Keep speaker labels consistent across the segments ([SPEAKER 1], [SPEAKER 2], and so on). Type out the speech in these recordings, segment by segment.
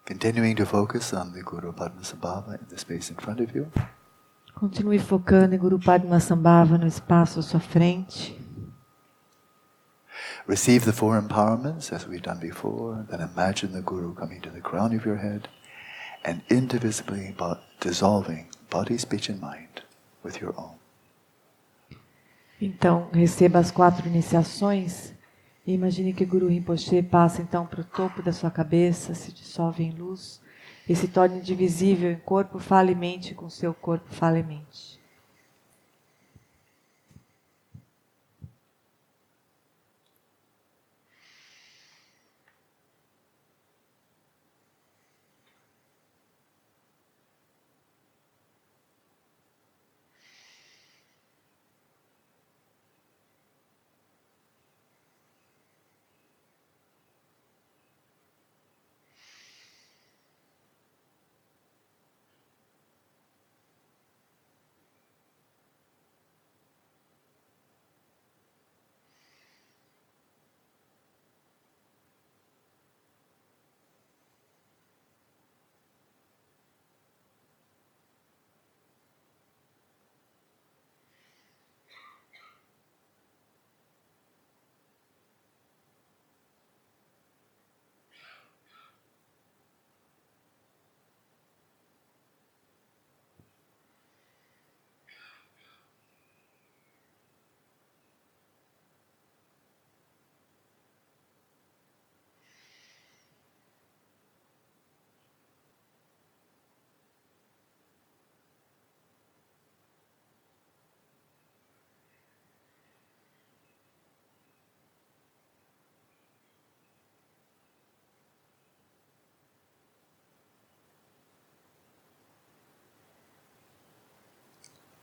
[SPEAKER 1] Continuing to focus on the Guru Padmasambhava in the space in front of you.
[SPEAKER 2] Continue focando em Guru Padmasambhava no espaço à sua frente.
[SPEAKER 1] Receive the four empowerments as we've done before. Then imagine the Guru coming to the crown of your head and indivisibly dissolving body, speech and mind with your own.
[SPEAKER 2] Então, receba as 4 iniciações. E imagine que Guru Rinpoche passa então para o topo da sua cabeça, se dissolve em luz e se torna indivisível em corpo, fala e mente com seu corpo, fala e mente.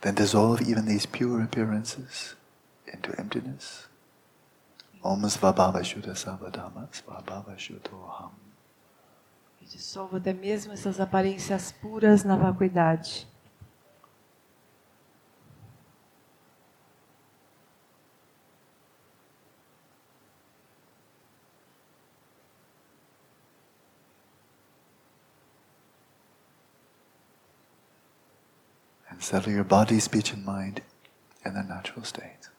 [SPEAKER 1] Then dissolve even these pure appearances into emptiness. Om Svabhava Shuddha Savadama Svabhava Shuddhoham.
[SPEAKER 2] E dissolva até mesmo essas aparências puras na vacuidade.
[SPEAKER 1] And settle your body, speech and mind in their natural state.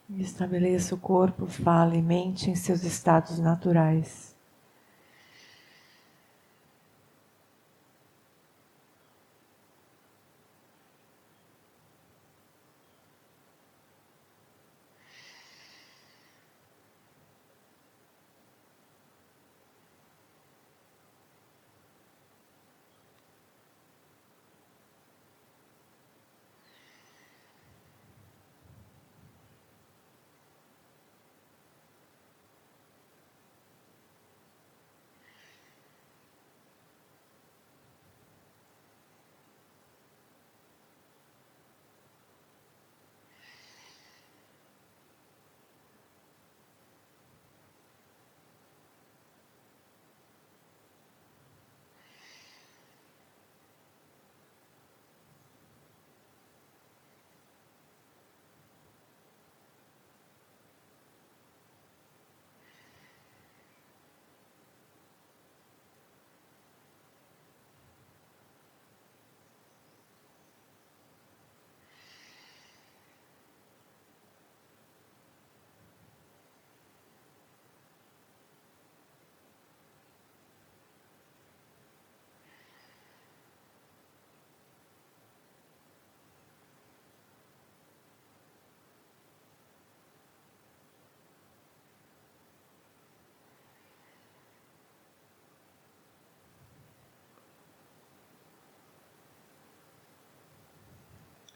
[SPEAKER 2] E estabeleça o corpo, fala e mente em seus estados naturais.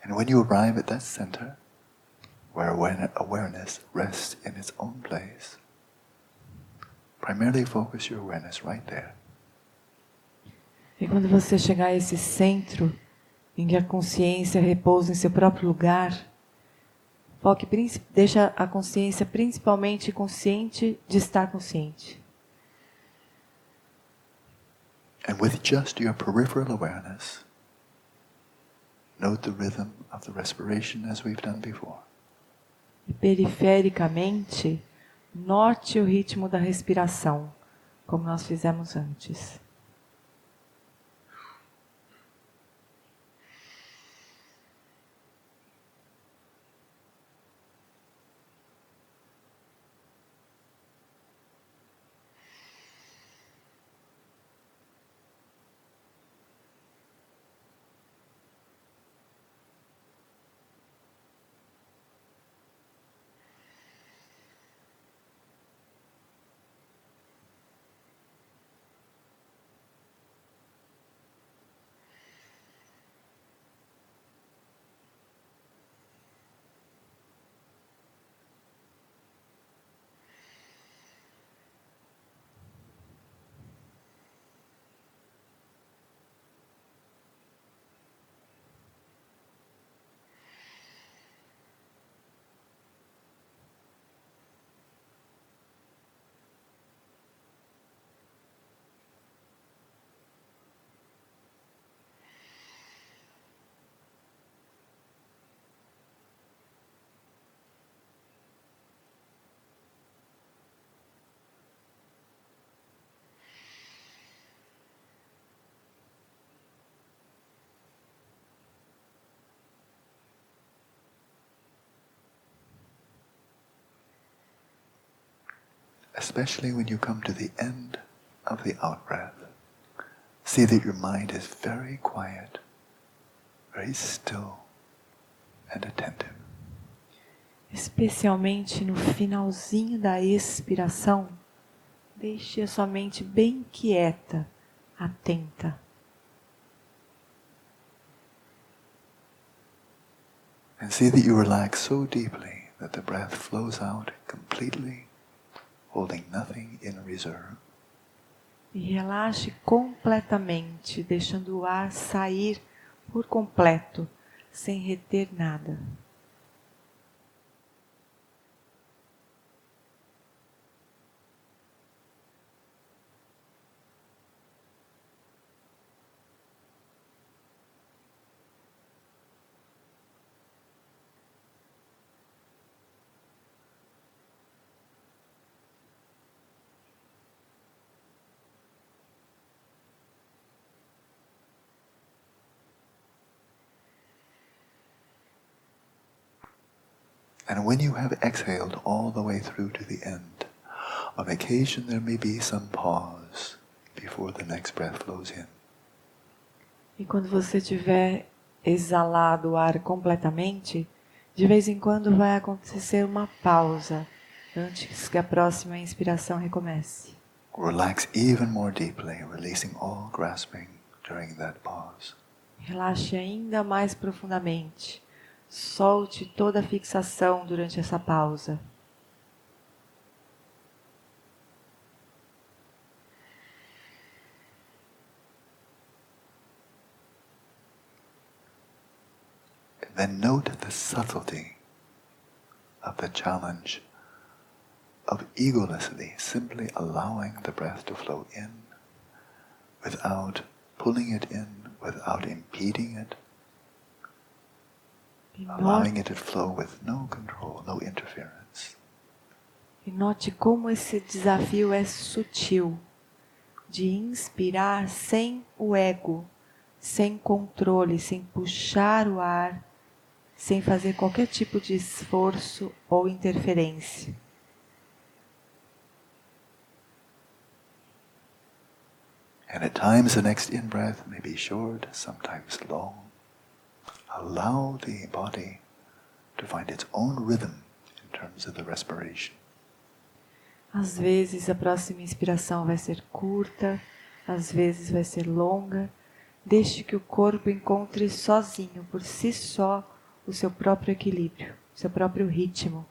[SPEAKER 1] And when you arrive at that center, where awareness rests in its own place, primarily focus your awareness right there.
[SPEAKER 2] E quando você chegar a esse centro, em que a consciência repousa em seu próprio lugar, deixa a consciência principalmente consciente de estar consciente.
[SPEAKER 1] And with just your peripheral awareness, note the rhythm of the respiration as we've done before.
[SPEAKER 2] E perifericamente, note o ritmo da respiração, como nós fizemos antes.
[SPEAKER 1] Especially when you come to the end of the out-breath, see that your mind is very quiet, very still and attentive.
[SPEAKER 2] Especialmente no finalzinho da expiração, deixe a sua mente bem quieta, atenta.
[SPEAKER 1] And see that you relax so deeply that the breath flows out completely, holding nothing in reserve.
[SPEAKER 2] E relaxe completamente, deixando o ar sair por completo, sem reter nada.
[SPEAKER 1] And when you have exhaled all the way through to the end, on occasion there may be some pause before the next breath flows in.
[SPEAKER 2] E quando você tiver exalado o ar completamente, de vez em quando vai acontecer uma pausa antes que a próxima inspiração recomece.
[SPEAKER 1] Relax even more deeply, releasing all grasping during that pause.
[SPEAKER 2] Relaxe ainda mais profundamente. Solte toda a fixação durante essa pausa.
[SPEAKER 1] Then note the subtlety of the challenge of egolessly simply allowing the breath to flow in without pulling it in, without impeding it, allowing it to flow with no control, no interference.
[SPEAKER 2] E note como esse desafio é sutil, de inspirar sem o ego, sem controle, sem puxar o ar, sem fazer qualquer tipo de esforço ou interferência.
[SPEAKER 1] And at times the next in-breath may be short, sometimes long. Allow the body to find its own rhythm in terms of the respiration.
[SPEAKER 2] Às vezes a próxima inspiração vai ser curta, às vezes vai ser longa. Deixe que o corpo encontre sozinho, por si só, o seu próprio equilíbrio, o seu próprio ritmo.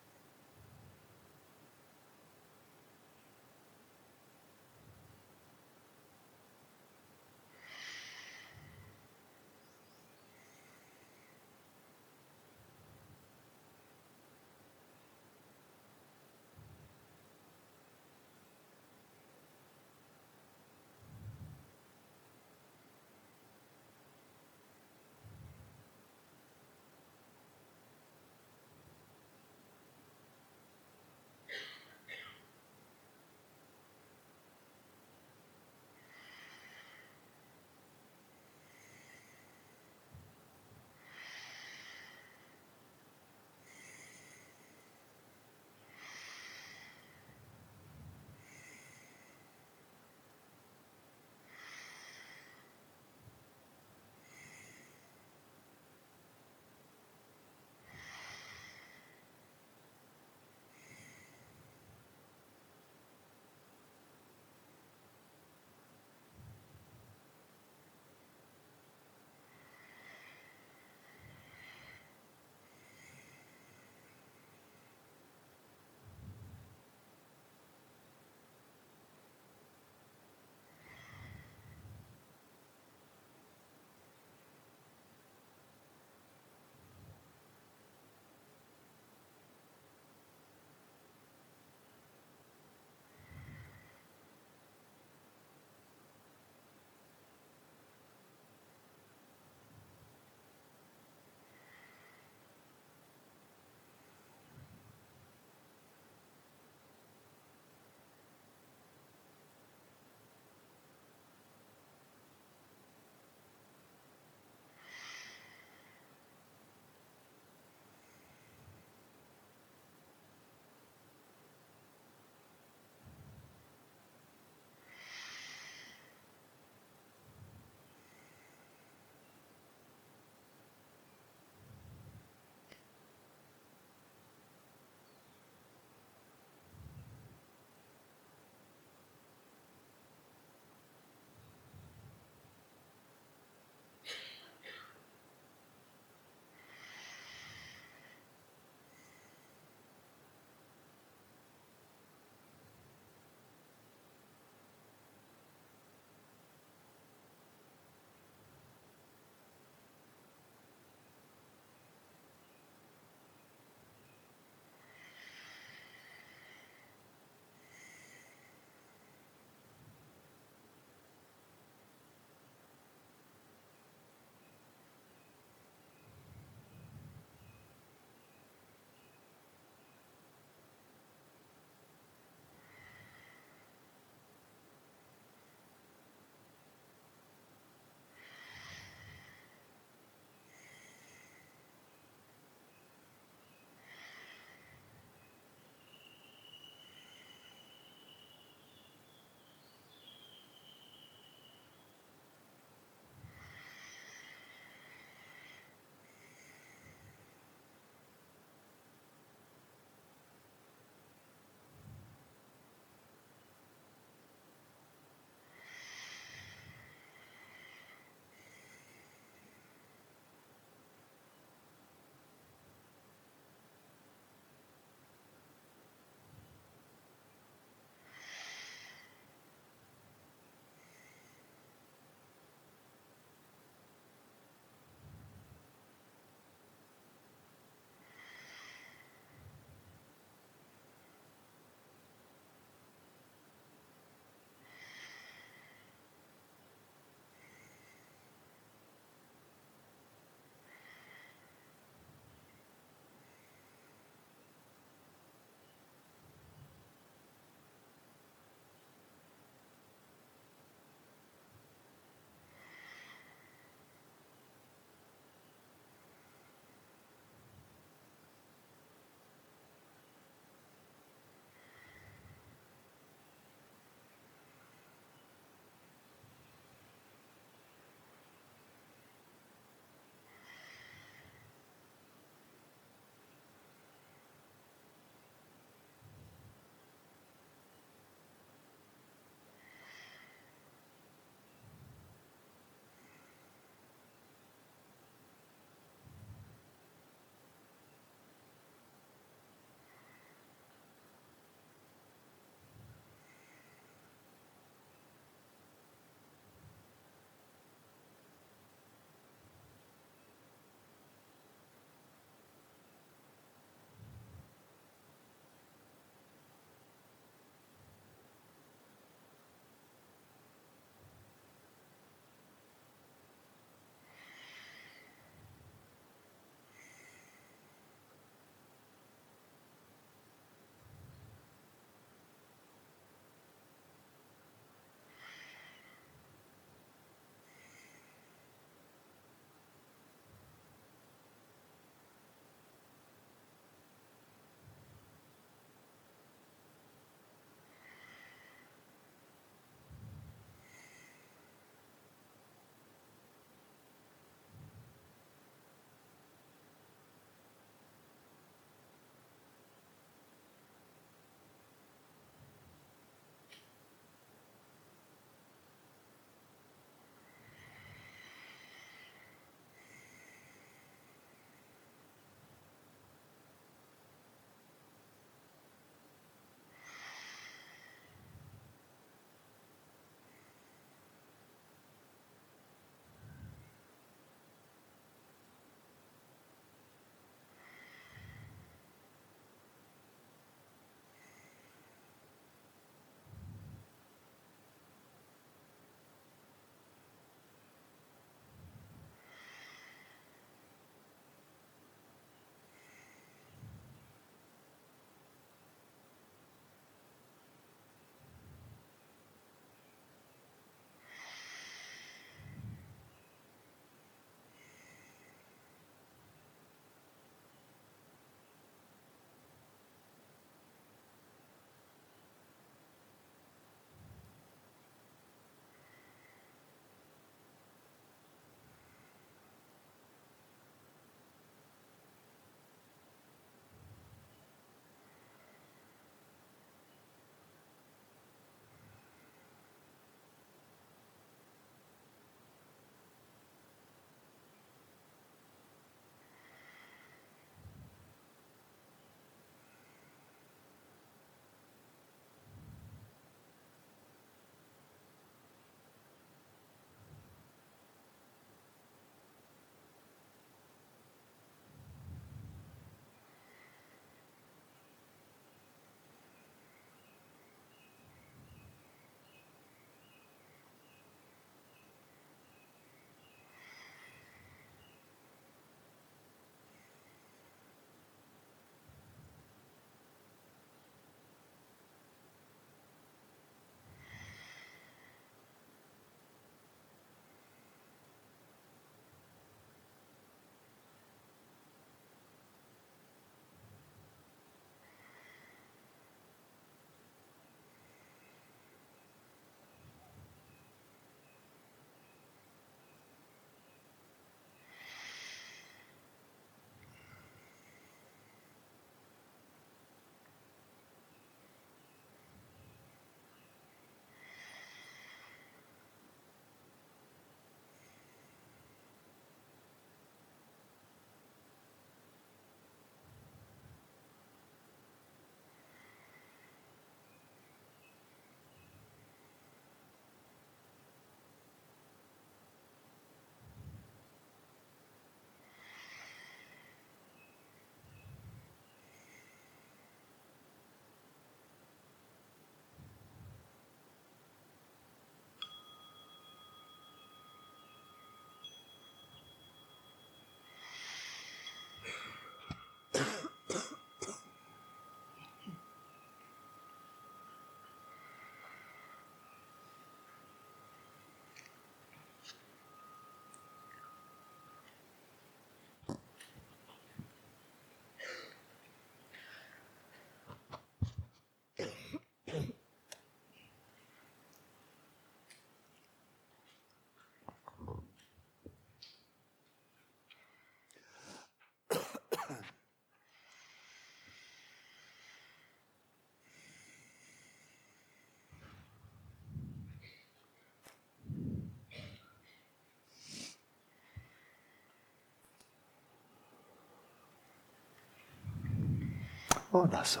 [SPEAKER 1] Olaso.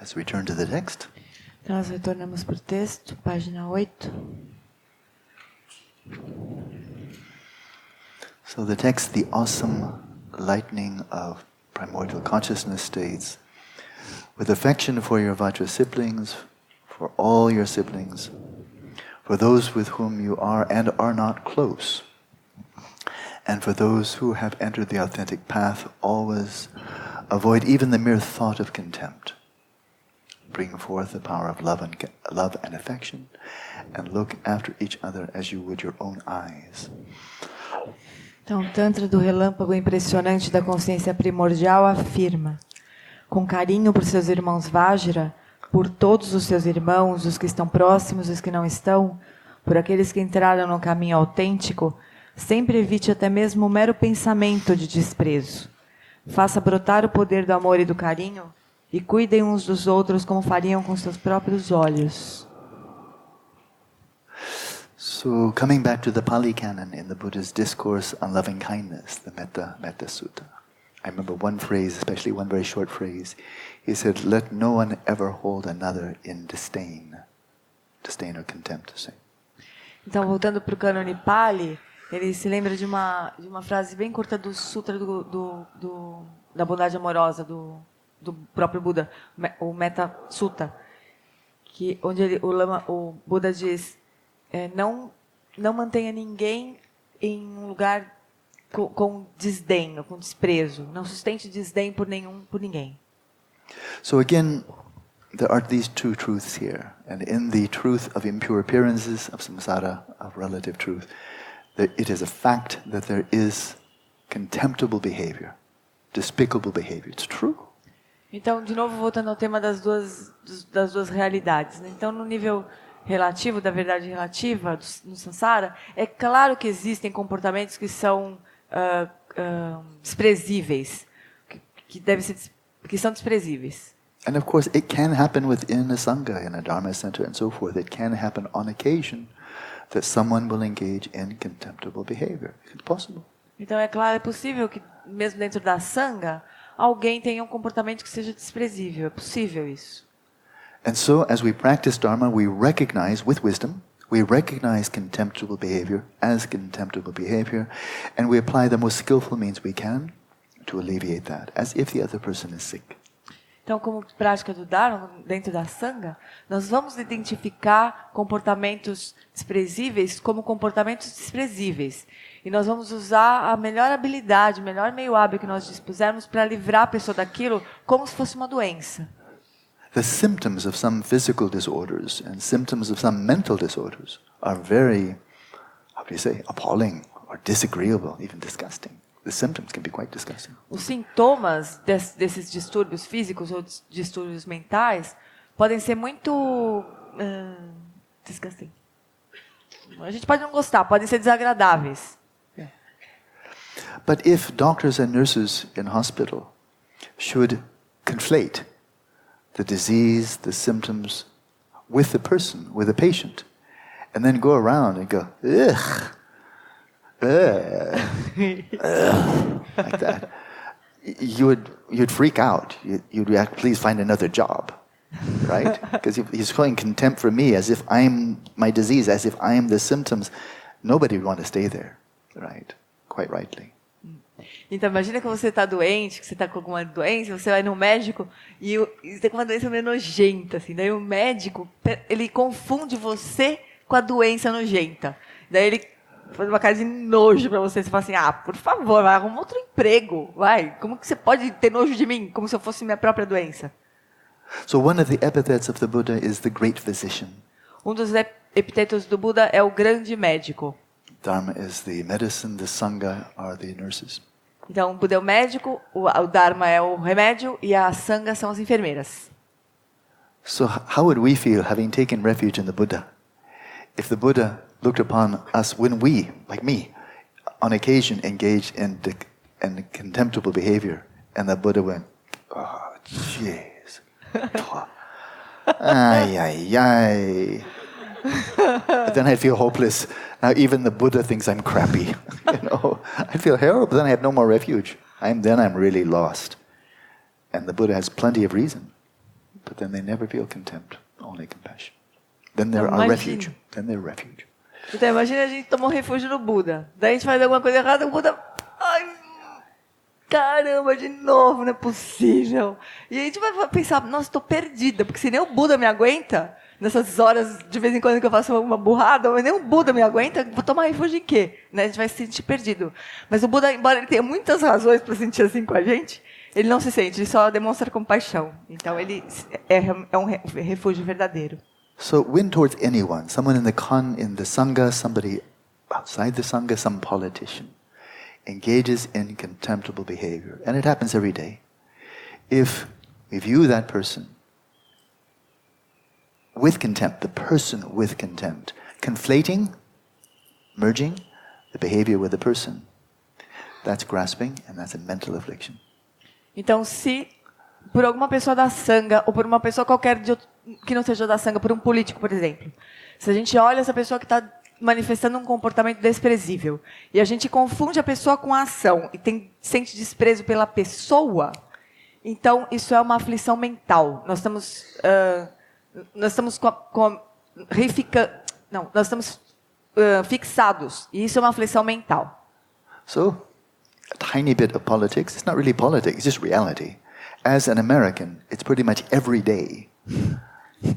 [SPEAKER 1] Let's return to the text.
[SPEAKER 2] Então nós retornamos para o texto, página 8.
[SPEAKER 1] So the text, the awesome lightning of primordial consciousness states, with affection for your Vajra siblings, for all your siblings, for those with whom you are and are not close, and for those who have entered the authentic path, always avoid even the mere thought of contempt. Bring forth the power of love and affection, and look after each other as you would your own eyes.
[SPEAKER 2] Então, o Tantra do relâmpago impressionante da consciência primordial afirma: com carinho por seus irmãos Vajra, por todos os seus irmãos, os que estão próximos e os que não estão, por aqueles que entraram no caminho autêntico, sempre evite até mesmo o mero pensamento de desprezo. Faça brotar o poder do amor e do carinho e cuidem uns dos outros como fariam com seus próprios olhos.
[SPEAKER 1] So, coming back to the Pali Canon in the Buddha's discourse on loving kindness, the Metta Sutta, I remember one phrase, especially one very short phrase. He said, "Let no one ever hold another in disdain or contempt."
[SPEAKER 2] Então, voltando para o cânone Pali, ele se lembra de uma frase bem curta do Sutra da bondade amorosa do próprio Buda, o Metta Sutta, onde o Buda diz: não mantenha ninguém em um lugar com desdém, ou com desprezo. Não sustente desdém por ninguém.
[SPEAKER 1] So again, there are these two truths here. And in the truth of impure appearances, of samsara, of relative truth, it is a fact that there is contemptible behavior, despicable behavior. It's true.
[SPEAKER 2] Então, de novo, voltando ao tema das duas realidades. Então, no nível relativo, da verdade relativa, no samsara, é claro que existem comportamentos que são desprezíveis, que são desprezíveis.
[SPEAKER 1] And of course, it can happen within a sangha, in a dharma center, and so forth. It can happen on occasion that someone will engage in contemptible behavior. It's possible.
[SPEAKER 2] Então, é claro, é possível que mesmo dentro da sangha alguém tenha um comportamento que seja desprezível. É possível isso.
[SPEAKER 1] And so, as we practice dharma, we recognize with wisdom, we recognize contemptible behavior as contemptible behavior, and we apply the most skillful means we can to alleviate that, as if the other person is sick.
[SPEAKER 2] Então, como prática do Dharma, dentro da Sangha, nós vamos identificar comportamentos desprezíveis como comportamentos desprezíveis. E nós vamos usar a melhor habilidade, o melhor meio hábil que nós dispusermos para livrar a pessoa daquilo como se fosse uma doença.
[SPEAKER 1] The symptoms of some physical disorders and symptoms of some mental disorders are very, appalling or disagreeable, even disgusting. The symptoms can be quite disgusting. Os
[SPEAKER 2] sintomas desses distúrbios físicos ou distúrbios mentais podem ser muito disgusting. A gente pode não gostar, podem ser desagradáveis.
[SPEAKER 1] Yeah. But if doctors and nurses in hospital should conflate the disease, the symptoms with the person, with the patient, and then go around and go, ugh. Like that, you'd freak out. You'd react, please find another job, right? Because he's showing contempt for me as if I'm my disease, as if I'm the symptoms. Nobody would want to stay there, right? Quite rightly.
[SPEAKER 2] Então, imagina que você está doente, que você está com alguma doença, você vai no médico e você tem uma doença meio nojenta, assim. Daí o médico, ele confunde você com a doença nojenta. Daí ele faz uma cara de nojo para você. Você fala assim, por favor, vai arrumar outro emprego. Vai, como que você pode ter nojo de mim? Como se eu fosse minha própria doença.
[SPEAKER 1] So one of the epithets of the Buddha is the great physician.
[SPEAKER 2] Um dos epitetos do Buda é o grande médico.
[SPEAKER 1] Dharma is the medicine, the Sangha are the nurses.
[SPEAKER 2] Então, o Buda é o médico, o Dharma é o remédio e a Sangha são as enfermeiras.
[SPEAKER 1] So how would we feel having taken refuge in the Buddha? If the Buddha looked upon us when we, like me, on occasion engaged in contemptible behavior, and the Buddha went, oh, jeez. Ay, ay, ay. Then I'd feel hopeless. Now even the Buddha thinks I'm crappy. I feel terrible. Then I have no more refuge. I'm really lost. And the Buddha has plenty of reason, but then they never feel contempt, only compassion. Then they're our refuge. Then they're refuge.
[SPEAKER 2] Então imagina a gente tomar um refúgio no Buda. Daí a gente faz alguma coisa errada, o Buda... Ai, caramba, de novo, não é possível. E a gente vai pensar, nossa, estou perdida, porque se nem o Buda me aguenta, nessas horas de vez em quando que eu faço uma burrada, mas nem o Buda me aguenta, vou tomar refúgio em quê? Né? A gente vai se sentir perdido. Mas o Buda, embora ele tenha muitas razões para sentir assim com a gente, ele não se sente, ele só demonstra compaixão. Então ele é um refúgio verdadeiro.
[SPEAKER 1] So win towards anyone, someone in the Sangha, somebody outside the Sangha, some politician, engages in contemptible behavior. And it happens every day. If we view that person with contempt, the person with contempt, conflating, merging the behavior with the person, that's grasping and that's a mental affliction.
[SPEAKER 2] Então, se por alguma pessoa da Sangha, ou por uma pessoa qualquer que não seja da Sangha, por um político, por exemplo, se a gente olha essa pessoa que está manifestando um comportamento desprezível, e a gente confunde a pessoa com a ação, e sente desprezo pela pessoa, então isso é uma aflição mental. Nós estamos fixados, e isso é uma aflição mental.
[SPEAKER 1] So, a tiny bit of politics, it's not really politics, it's just reality. As an American, it's pretty much every day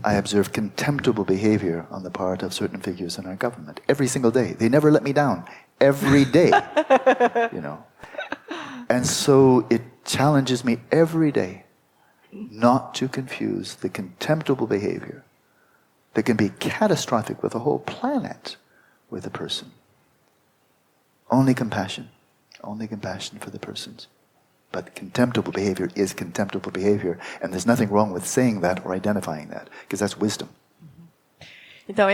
[SPEAKER 1] I observe contemptible behavior on the part of certain figures in our government. Every single day. They never let me down. Every day. You know. And so it challenges me every day not to confuse the contemptible behavior that can be catastrophic with the whole planet with a person. Only compassion for the persons. But contemptible behavior is contemptible behavior, and there's nothing wrong with saying that or identifying that, because that's wisdom.
[SPEAKER 2] Então,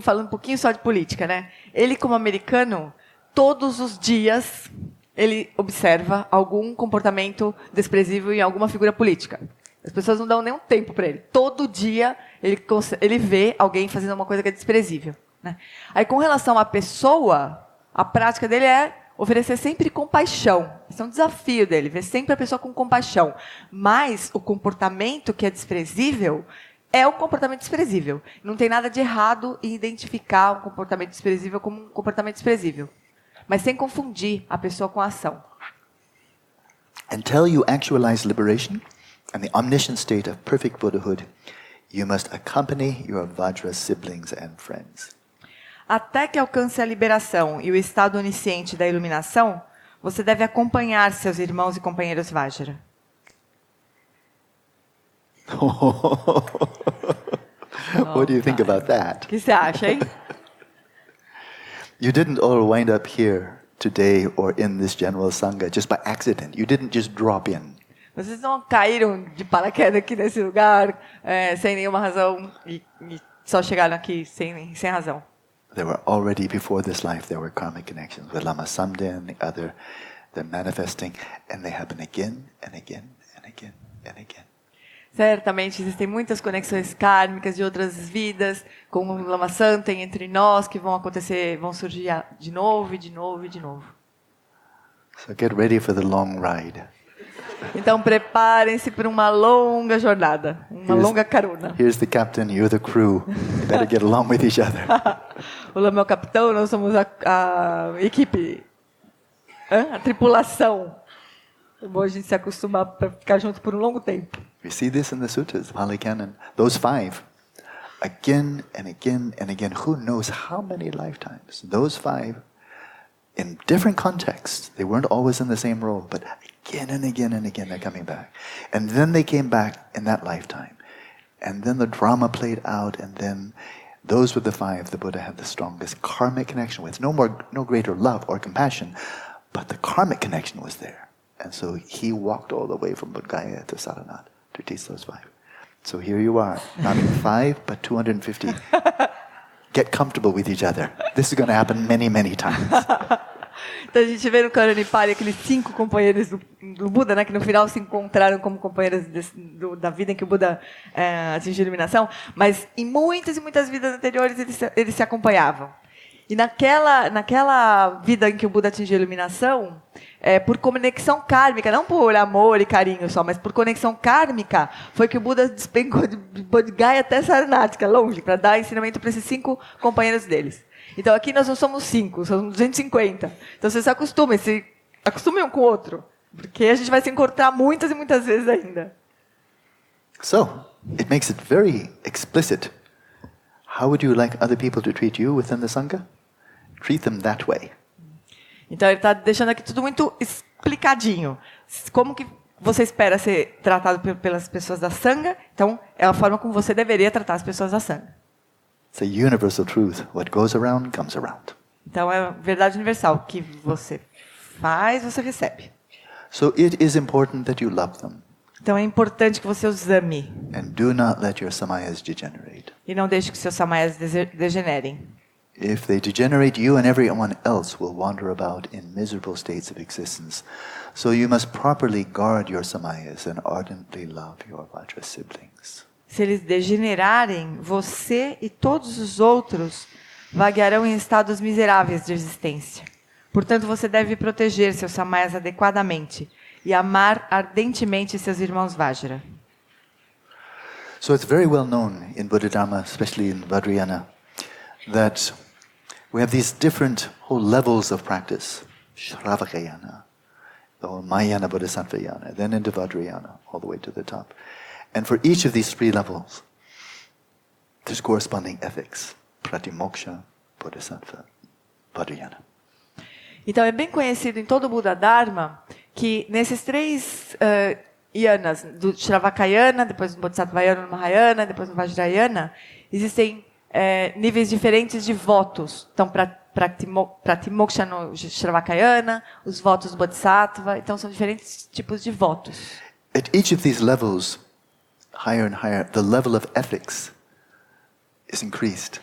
[SPEAKER 2] falando um pouquinho só de política, né? Ele, como americano, todos os dias, ele observa algum comportamento desprezível em alguma figura política. As pessoas não dão nenhum tempo para ele. Todo dia, ele vê alguém fazendo uma coisa que é desprezível, né? Aí, com relação à pessoa, a prática dele é oferecer sempre compaixão. Esse é um desafio dele, ver sempre a pessoa com compaixão. Mas o comportamento que é desprezível é um comportamento desprezível. Não tem nada de errado em identificar um comportamento desprezível como um comportamento desprezível. Mas sem confundir a pessoa com a ação.
[SPEAKER 1] Until you actualize liberation and the omniscient state of perfect Buddhahood, you must accompany your Vajra siblings and friends.
[SPEAKER 2] Até que alcance a liberação e o estado onisciente da iluminação, você deve acompanhar seus irmãos e companheiros Vajra.
[SPEAKER 1] What do you think about that?
[SPEAKER 2] O que você acha, hein?
[SPEAKER 1] You didn't all wind up here today or in this general Sangha just by accident. You didn't just drop in.
[SPEAKER 2] Vocês não caíram de paraquedas aqui nesse lugar sem nenhuma razão e só chegaram aqui sem razão.
[SPEAKER 1] There were already, before this life, there were karmic connections with Lama Samden, the other, they're manifesting, and they happen again and again and again and again.
[SPEAKER 2] Certamente existem muitas conexões kármicas de outras vidas, com o Lama Samden entre nós, que vão surgir de novo e de novo e de novo.
[SPEAKER 1] So get ready for the long ride.
[SPEAKER 2] Então preparem-se para uma longa jornada, longa carona.
[SPEAKER 1] Here's the captain, you're the crew. You better get along with each other.
[SPEAKER 2] O Lama é o capitão, nós somos a equipe, a tripulação. É bom a gente se acostumar para ficar junto por um longo tempo.
[SPEAKER 1] We see this in the sutras, the Pali Canon. Those 5, again and again and again. Who knows how many lifetimes? Those 5, in different contexts, they weren't always in the same role, but again and again and again they're coming back. And then they came back in that lifetime. And then the drama played out, and then those were the 5 the Buddha had the strongest karmic connection with. No greater love or compassion, but the karmic connection was there. And so he walked all the way from Bodh Gaya to Saranat to teach those 5. So here you are, not 5, but 250. Get comfortable with each other. This is going to happen many, many times.
[SPEAKER 2] Então a gente vê no Karanipali aqueles 5 companheiros do Buda, né, que no final se encontraram como companheiros da vida em que o Buda atingiu a iluminação, mas em muitas e muitas vidas anteriores eles se acompanhavam. E naquela vida em que o Buda atingiu a iluminação, por conexão kármica, não por amor e carinho só, mas por conexão kármica, foi que o Buda despencou de Bodhgaya até Saranati, longe, para dar ensinamento para esses 5 companheiros deles. Então aqui nós não somos 5, somos 250. Então vocês se acostumem um com o outro, porque a gente vai se encontrar muitas e muitas vezes ainda.
[SPEAKER 1] So, it makes it very explicit. How would you like other people to treat you within the Sangha? Treat them that way.
[SPEAKER 2] Então ele está deixando aqui tudo muito explicadinho. Como que você espera ser tratado pelas pessoas da Sangha? Então é a forma como você deveria tratar as pessoas da Sangha.
[SPEAKER 1] It's a universal truth. What goes around comes around.
[SPEAKER 2] Então é verdade universal. O que você faz, você recebe.
[SPEAKER 1] So it is important that you love them.
[SPEAKER 2] Então é importante que você os ame.
[SPEAKER 1] And do not let your samayas degenerate.
[SPEAKER 2] E não deixe que seus samayas degenerem.
[SPEAKER 1] If they degenerate, you and everyone else will wander about in miserable states of existence. So you must properly guard your samayas and ardently love your Vajra siblings.
[SPEAKER 2] Se eles degenerarem, você e todos os outros vaguearão em estados miseráveis de existência. Portanto, você deve proteger seus samayas adequadamente e amar ardentemente seus irmãos Vajra.
[SPEAKER 1] So it's very well known in Buddha Dharma, especially in Vajrayana, that we have these different whole levels of practice. Shravakayana, or Mahayana Bodhisattvayana, then into Vajrayana, all the way to the top. And for each of these 3 levels, there's corresponding ethics. Pratimoksha, Bodhisattva, Vajrayana.
[SPEAKER 2] Então é bem conhecido em todo o Buda Dharma que nesses 3 yanas, do Shravakayana, depois no Bodhisattvayana, no Mahayana, depois no Vajrayana, existem níveis diferentes de votos. Então, Pratimoksha no Shravakayana, os votos do Bodhisattva, então são diferentes tipos de votos.
[SPEAKER 1] At each of these levels, higher and higher, the level of ethics is increased.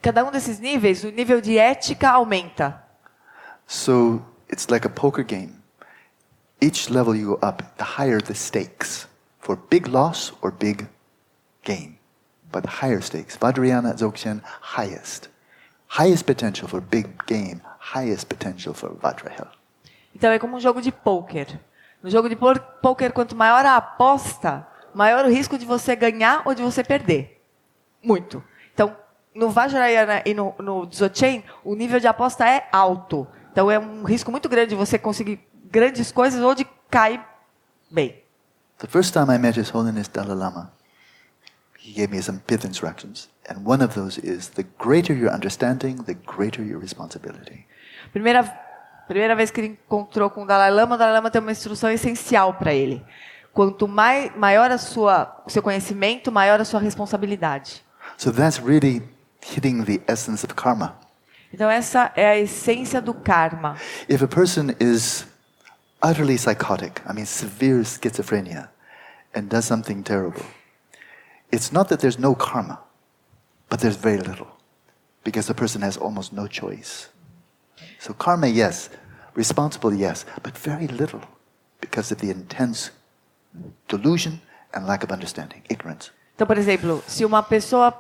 [SPEAKER 2] Cada um desses níveis, o nível de ética aumenta.
[SPEAKER 1] So it's like a poker game. Each level you go up, the higher the stakes for big loss or big gain. But the higher stakes. Vajrayana, Dzogchen, highest. Highest potential for big gain, highest potential for Vajrahel.
[SPEAKER 2] Então é como um jogo de pôquer. No jogo de pôquer, quanto maior a aposta, maior o risco de você ganhar ou de você perder. Muito. Então, no Vajrayana e no Dzogchen, o nível de aposta é alto. Então é um risco muito grande de você conseguir grandes coisas ou de cair bem.
[SPEAKER 1] The first time I met His Holiness Dalai Lama, he gave me some pith instructions. And one of those is, the greater your understanding, the greater your responsibility.
[SPEAKER 2] Primeira vez que ele encontrou com o Dalai Lama tem uma instrução essencial para ele. Quanto maior o seu conhecimento, maior a sua responsabilidade.
[SPEAKER 1] So that's really hitting the essence of karma.
[SPEAKER 2] Então essa é a essência do karma.
[SPEAKER 1] If a person is utterly psychotic, I mean severe schizophrenia, and does something terrible, it's not that there's no karma, but there's very little, because the person has almost no choice. So karma, yes. Responsible, yes. But very little, because of the intense delusion and lack of understanding, ignorance.
[SPEAKER 2] Então, por exemplo, se uma pessoa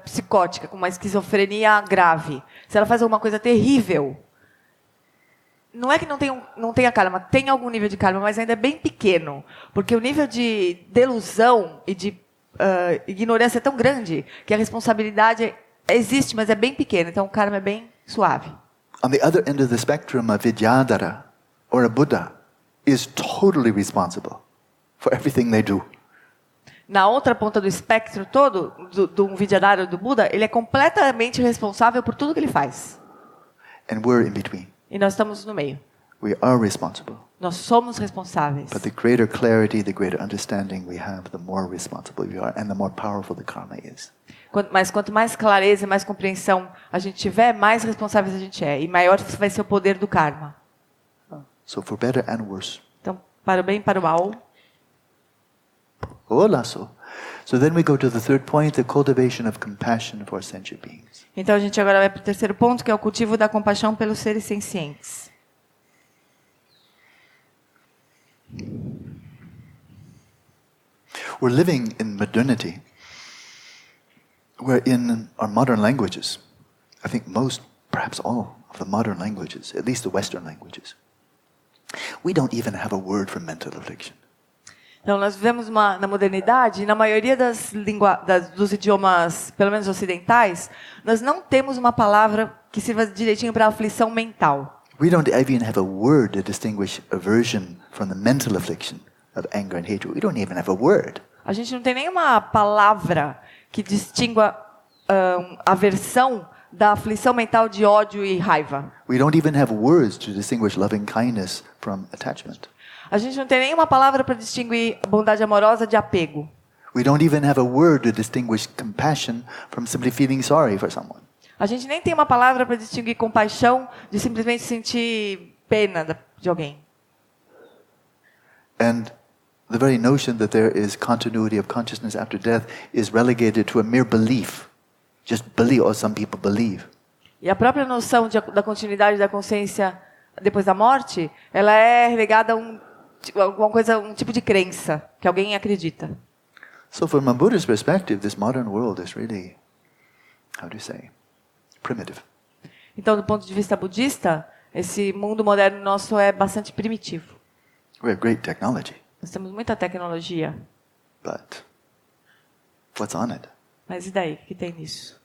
[SPEAKER 2] psicótica com uma esquizofrenia grave, se ela faz alguma coisa terrível, não é que não tenha karma, tem algum nível de karma, mas ainda é bem pequeno, porque o nível de delusão e de ignorância é tão grande que a responsabilidade existe, mas é bem pequena. Então, o karma é bem suave.
[SPEAKER 1] On the other end of the spectrum, a Vidyadhara or a Buddha is totally responsible for everything they do.
[SPEAKER 2] Na outra ponta do espectro todo, do Vidyadhara ou do Buda, ele é completamente responsável por tudo que ele faz.
[SPEAKER 1] And we're in between.
[SPEAKER 2] E nós estamos no meio.
[SPEAKER 1] We are responsible.
[SPEAKER 2] Nós somos responsáveis.
[SPEAKER 1] But the greater clarity, the greater understanding we have, the more responsible we are and the more powerful the karma is.
[SPEAKER 2] Mas quanto mais clareza e mais compreensão a gente tiver, mais responsáveis a gente é. E maior vai ser o poder do karma.
[SPEAKER 1] So for better and worse.
[SPEAKER 2] Então, para o bem e para o mal.
[SPEAKER 1] Hola, so then we go to the third point, the cultivation of compassion for sentient beings.
[SPEAKER 2] Então a gente agora vai para o terceiro ponto, que é o cultivo da compaixão pelos seres sencientes.
[SPEAKER 1] We're living in modernity, where in our modern languages, I think most perhaps all of the modern languages, at least the Western languages, we don't even have a word for mental affliction.
[SPEAKER 2] Então, nós vivemos na modernidade, e na maioria dos idiomas, pelo menos ocidentais, nós não temos uma palavra que sirva direitinho para a aflição mental.
[SPEAKER 1] We don't even have a word to distinguish aversion from the mental affliction of anger and hatred. We don't even have a word.
[SPEAKER 2] A gente não tem nenhuma palavra que distingua aversão da aflição mental de ódio e raiva.
[SPEAKER 1] We don't even have words to distinguish loving kindness from attachment.
[SPEAKER 2] A gente não tem nenhuma palavra para distinguir bondade amorosa de apego.
[SPEAKER 1] We don't even have a word to distinguish compassion from simply feeling sorry for someone.
[SPEAKER 2] A gente nem tem uma palavra para distinguir compaixão de simplesmente sentir pena de alguém.
[SPEAKER 1] And the very notion that there is continuity of consciousness after death is relegated to a mere belief. Just believe, or some people believe.
[SPEAKER 2] E a própria noção da continuidade da consciência depois da morte, ela é relegada a alguma coisa, um tipo de crença que alguém acredita.
[SPEAKER 1] So from a Buddhist perspective, this modern world is really, how do you say, primitive.
[SPEAKER 2] Então, do ponto de vista budista, esse mundo moderno nosso é bastante primitivo.
[SPEAKER 1] We have great technology.
[SPEAKER 2] Nós temos muita tecnologia.
[SPEAKER 1] But what's on it?
[SPEAKER 2] Mas e daí? O que tem nisso?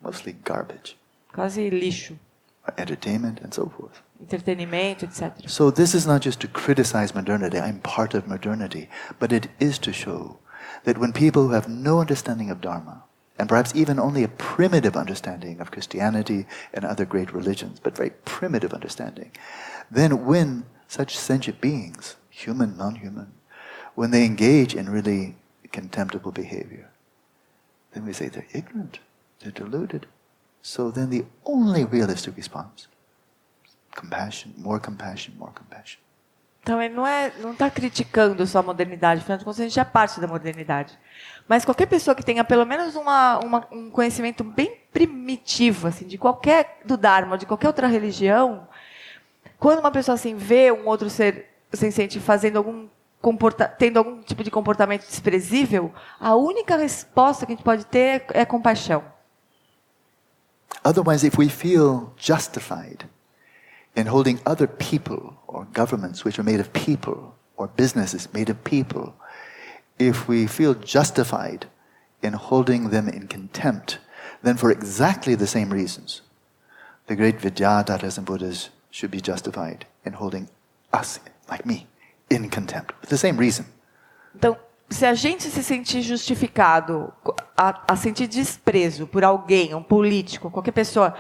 [SPEAKER 1] Mostly garbage.
[SPEAKER 2] Quase lixo.
[SPEAKER 1] Entertainment and so forth.
[SPEAKER 2] Entretenimento, etc.
[SPEAKER 1] So this is not just to criticize modernity. I'm part of modernity. But it is to show that when people who have no understanding of Dharma, and perhaps even only a primitive understanding of Christianity and other great religions, but very primitive understanding, then when such sentient beings, human, non-human, when they engage in really contemptible behavior, then we say they're ignorant, they're deluded. So then the only realistic response, compassion, more compassion, more compassion.
[SPEAKER 2] Então ele não está criticando só a modernidade, afinal de contas a gente é parte da modernidade. Mas qualquer pessoa que tenha pelo menos um conhecimento bem primitivo, assim, do Dharma, de qualquer outra religião, quando uma pessoa assim vê um outro ser senciente fazendo tendo algum tipo de comportamento desprezível, a única resposta que a gente pode ter é compaixão.
[SPEAKER 1] Otherwise, if we feel justified in holding other people or governments which are made of people or businesses made of people, if we feel justified in holding them in contempt, then for exactly the same reasons, the great Vidyadharas and Buddhas should be justified in holding us, like me, in contempt. For the same reason.
[SPEAKER 2] Então, se a gente se sentir justificado a sentir desprezo por alguém, um político, qualquer pessoa,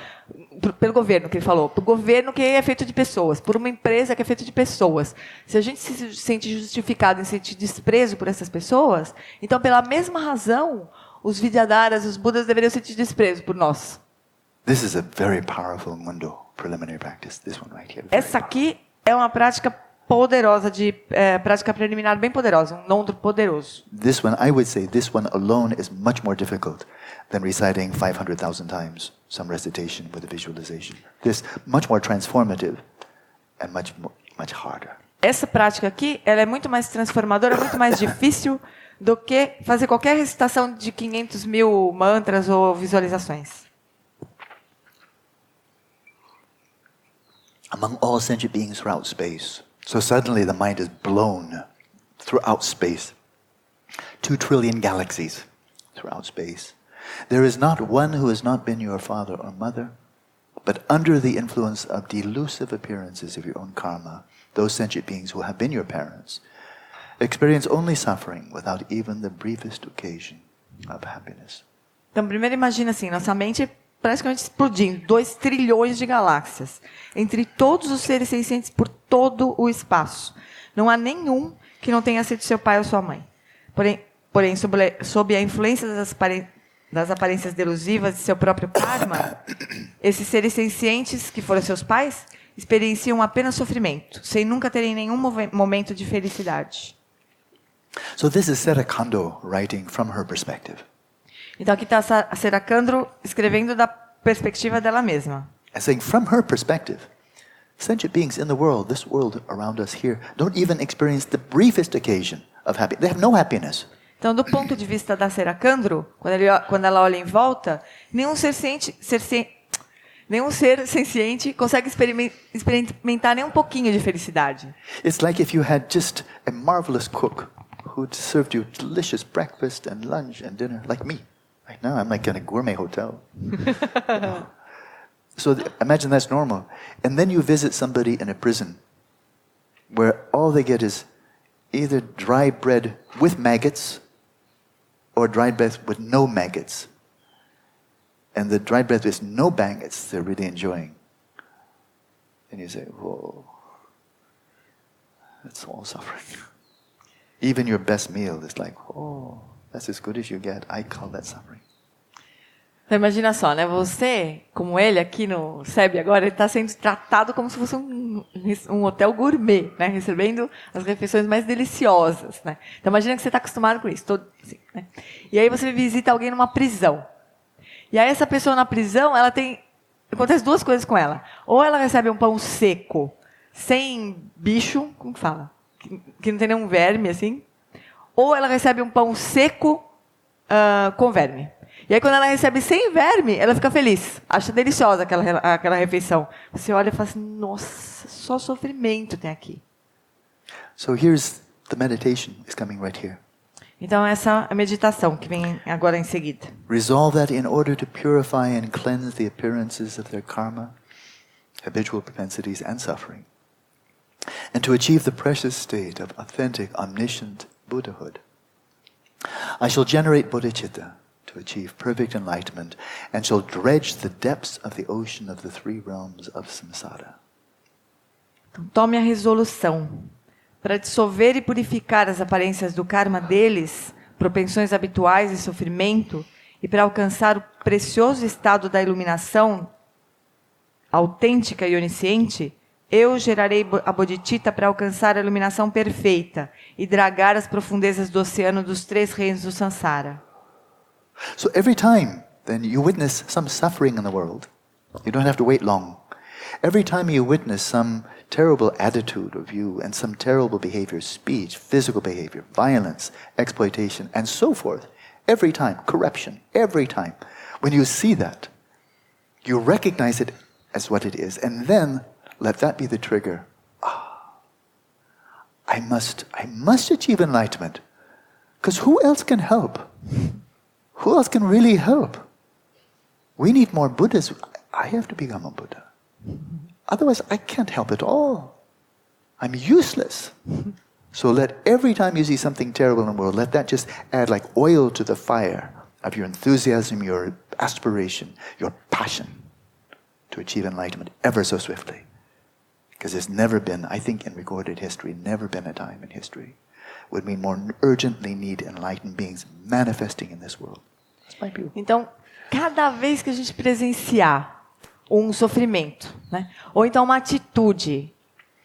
[SPEAKER 2] pelo governo que ele falou, por governo que é feito de pessoas, por uma empresa que é feita de pessoas, se a gente se sente justificado em sentir desprezo por essas pessoas, então, pela mesma razão, os Vidyadharas, os Budas deveriam sentir desprezo por nós.
[SPEAKER 1] This is a very powerful mundo preliminary practice. This one right here.
[SPEAKER 2] Essa aqui é uma prática poderosa prática preliminar bem poderosa, um nondro poderoso.
[SPEAKER 1] This one, I would say, this one alone is much more difficult than reciting 500,000 times some recitation with a visualization. This much more transformative and much harder.
[SPEAKER 2] Essa prática aqui, ela é muito mais transformadora, muito mais difícil do que fazer qualquer recitação de 500.000 mantras ou visualizações.
[SPEAKER 1] Among all sentient beings throughout space, so suddenly the mind is blown throughout space. 2 trillion galaxies throughout space. There is not one who has not been your father or mother, but under the influence of delusive appearances of your own karma, those sentient beings who have been your parents experience only suffering without even the briefest occasion of happiness.
[SPEAKER 2] Então, primeiro imagina assim, nossa mente praticamente explodindo, 2 trilhões de galáxias, entre todos os seres sencientes por todo o espaço. Não há nenhum que não tenha sido seu pai ou sua mãe. Porém sob a influência das aparências delusivas de seu próprio karma, esses seres sencientes, que foram seus pais, experienciam apenas sofrimento, sem nunca terem nenhum momento de felicidade.
[SPEAKER 1] So this is Sera Khandro writing from her perspective.
[SPEAKER 2] Então aqui está a Sera Khandro escrevendo da perspectiva dela mesma.
[SPEAKER 1] And saying from her perspective, sentient beings in the world, this world around us here, don't even experience the briefest occasion of happiness. They have no happiness.
[SPEAKER 2] Então, do ponto de vista da Sera Khandro, quando ela olha em volta, nenhum ser Nenhum ser senciente consegue experimentar nem um pouquinho de felicidade.
[SPEAKER 1] It's like if you had just a marvelous cook who served you delicious breakfast and lunch and dinner, like me. Right now, I'm like in a gourmet hotel. So imagine that's normal. And then you visit somebody in a prison where all they get is either dry bread with maggots or dry bread with no maggots. And the dry bread with no maggots they're really enjoying. And you say, whoa, that's all suffering. Even your best meal is like, oh, that's as good as you get. I call that suffering.
[SPEAKER 2] Então imagina só, né? Você, como ele aqui no CEBB agora, ele está sendo tratado como se fosse um hotel gourmet, né? Recebendo as refeições mais deliciosas, né? Então imagina que você está acostumado com isso, todo assim, né? E aí você visita alguém numa prisão. E aí essa pessoa na prisão, acontece duas coisas com ela. Ou ela recebe um pão seco, sem bicho, como que fala? Que não tem nenhum verme, assim. Ou ela recebe um pão seco com verme. E aí quando ela recebe sem verme, ela fica feliz. Acha deliciosa aquela refeição. Você olha e fala assim, nossa, só sofrimento tem aqui.
[SPEAKER 1] So here's the meditation is coming right here.
[SPEAKER 2] Então essa é a meditação que vem agora em seguida.
[SPEAKER 1] Resolve that in order to purify and cleanse the appearances of their karma, habitual propensities and suffering, and to achieve the precious state of authentic, omniscient Buddhahood. I shall generate bodhicitta to achieve perfect enlightenment, and shall dredge the depths of the ocean of the three realms of samsara.
[SPEAKER 2] Então, tome a resolução para dissolver e purificar as aparências do karma deles, propensões habituais e sofrimento, e para alcançar o precioso estado da iluminação autêntica e onisciente, eu gerarei a bodhicitta para alcançar a iluminação perfeita e dragar as profundezas do oceano dos três reinos do samsara.
[SPEAKER 1] So every time then you witness some suffering in the world, you don't have to wait long. Every time you witness some terrible attitude of you and some terrible behavior, speech, physical behavior, violence, exploitation, and so forth, every time, corruption, every time, when you see that, you recognize it as what it is, and then let that be the trigger. I must achieve enlightenment, because who else can help? Who else can really help? We need more Buddhas. I have to become a Buddha. Otherwise, I can't help at all. I'm useless. So let every time you see something terrible in the world, let that just add like oil to the fire of your enthusiasm, your aspiration, your passion to achieve enlightenment ever so swiftly. Because there's never been, I think in recorded history, never been a time in history when we more urgently need enlightened beings manifesting in this world.
[SPEAKER 2] Então, cada vez que a gente presenciar um sofrimento, né? Ou então uma atitude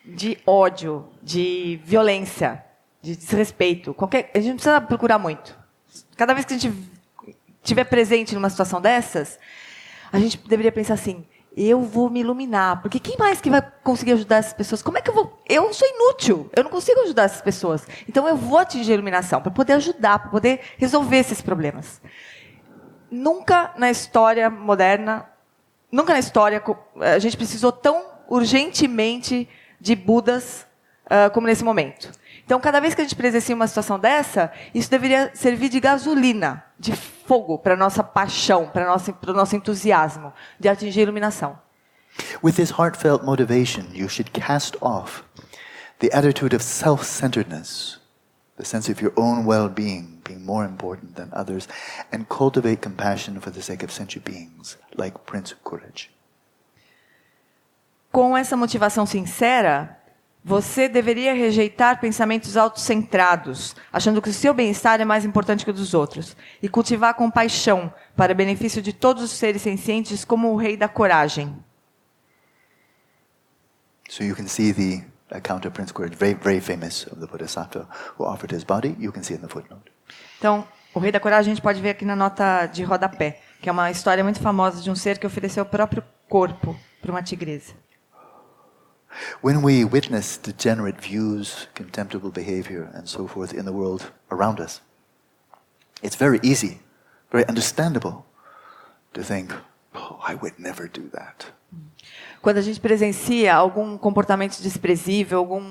[SPEAKER 2] de ódio, de violência, de desrespeito, a gente não precisa procurar muito. Cada vez que a gente estiver presente numa situação dessas, a gente deveria pensar assim, eu vou me iluminar, porque quem mais que vai conseguir ajudar essas pessoas? Como é que eu vou? Eu sou inútil, eu não consigo ajudar essas pessoas. Então eu vou atingir a iluminação, para poder ajudar, para poder resolver esses problemas. Nunca na história moderna, nunca na história a gente precisou tão urgentemente de Budas como nesse momento. Então, cada vez que a gente presencia uma situação dessa, isso deveria servir de gasolina, de fogo para a nossa paixão, para o nosso entusiasmo de atingir a iluminação.
[SPEAKER 1] With this heartfelt motivation, you should cast off the attitude of self-centeredness, the sense of your own well-being being more important than others, and cultivate compassion for the sake of sentient beings, like Prince Courage.
[SPEAKER 2] Com essa motivação sincera, você deveria rejeitar pensamentos autocentrados, achando que o seu bem-estar é mais importante que o dos outros, e cultivar compaixão para benefício de todos os seres sencientes como o rei da coragem.
[SPEAKER 1] So you can see the account of Prince Courage, very, very famous, of the Bodhisattva who offered his body. You can see it in the footnote.
[SPEAKER 2] Então, o rei da coragem a gente pode ver aqui na nota de rodapé, que é uma história muito famosa de um ser que ofereceu o próprio corpo para uma tigresa.
[SPEAKER 1] When we witness degenerate views, contemptible behavior, and so forth in the world around us, it's very easy, very understandable to think, Oh, I would never do that.
[SPEAKER 2] Quando a gente presencia algum comportamento desprezível, algum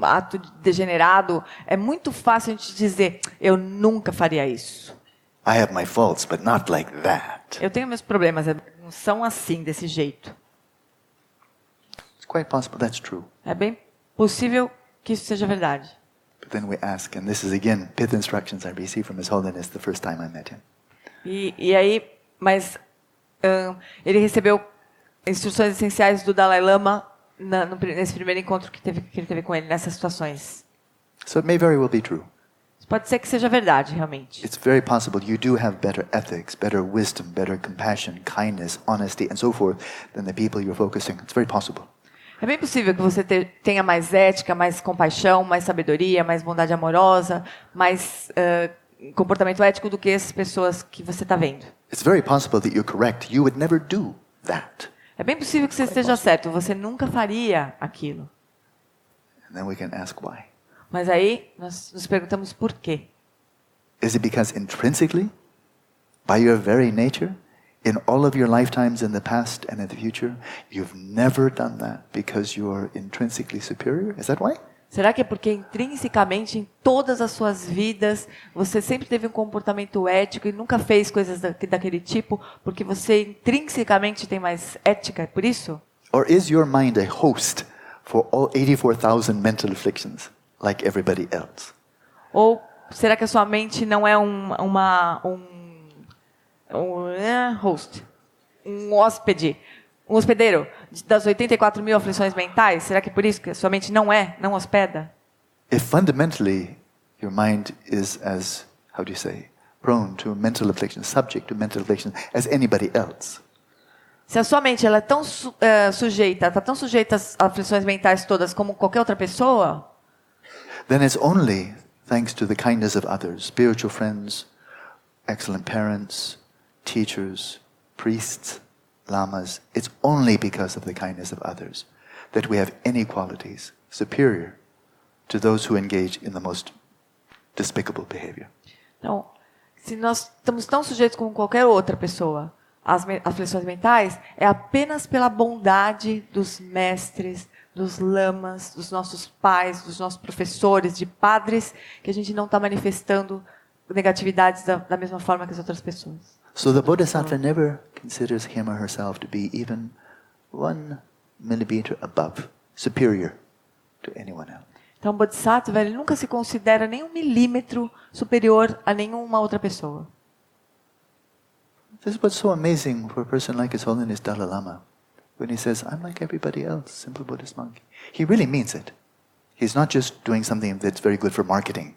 [SPEAKER 2] ato degenerado, é muito fácil a gente dizer, eu nunca faria isso.
[SPEAKER 1] I have my faults, but not like that.
[SPEAKER 2] Eu tenho meus problemas, não são assim, desse jeito.
[SPEAKER 1] It's quite possible that's true.
[SPEAKER 2] É bem possível que isso seja verdade.
[SPEAKER 1] But then we ask, and this is again pith instructions I received from His Holiness the first time I met him.
[SPEAKER 2] E aí, mas ele recebeu instruções essenciais do Dalai Lama nesse primeiro encontro que ele teve com ele, nessas situações.
[SPEAKER 1] So it may very well be true.
[SPEAKER 2] Pode ser que seja verdade, realmente.
[SPEAKER 1] It's very possible you do have better ethics, better wisdom, better compassion, kindness, honesty, and so forth than the people you're focusing. It's very possible.
[SPEAKER 2] É bem possível que você tenha mais ética, mais compaixão, mais sabedoria, mais bondade amorosa, mais comportamento ético do que essas pessoas que você está vendo.
[SPEAKER 1] It's very possible that you're correct. You would never do that.
[SPEAKER 2] É bem possível que você esteja certo. Você nunca faria aquilo.
[SPEAKER 1] And then we can ask why.
[SPEAKER 2] Mas aí nós nos perguntamos por quê.
[SPEAKER 1] Is it because intrinsically, by your very nature, in all of your lifetimes in the past and in the future, you've never done that because you're intrinsically superior? Is that why?
[SPEAKER 2] Será que é porque intrinsecamente em todas as suas vidas você sempre teve um comportamento ético e nunca fez coisas daquele tipo porque você intrinsecamente tem mais ética, é por isso?
[SPEAKER 1] Or is your mind a host for all 84,000 mental afflictions like everybody else?
[SPEAKER 2] Ou será que a sua mente não é host, um hóspede, um hospedeiro das 84 mil aflições mentais? Será que é por isso que a sua mente não hospeda?
[SPEAKER 1] If fundamentally your mind is as, how do you say, prone to mental affliction, subject to mental affliction as anybody else.
[SPEAKER 2] Se a sua mente ela é tão está tão sujeita às aflições mentais todas como qualquer outra pessoa,
[SPEAKER 1] then it's only thanks to the kindness of others, spiritual friends, excellent parents, teachers, priests, lamas. It's only because of the kindness of others that we have any qualities superior to those who engage in the most despicable behavior.
[SPEAKER 2] Então, se nós estamos tão sujeitos como qualquer outra pessoa às aflições mentais, é apenas pela bondade dos mestres, dos lamas, dos nossos pais, dos nossos professores, de padres, que a gente não está manifestando negatividades da mesma forma que as outras pessoas.
[SPEAKER 1] So the Bodhisattva never considers him or herself to be even 1 millimeter above, superior to anyone else.
[SPEAKER 2] Então, o Bodhisattva ele nunca se considera nem 1 milímetro superior a nenhuma outra pessoa.
[SPEAKER 1] This is what's so amazing for a person like His Holiness Dalai Lama. When he says, I'm like everybody else, simple Buddhist monk. He really means it. He's not just doing something that's very good for marketing.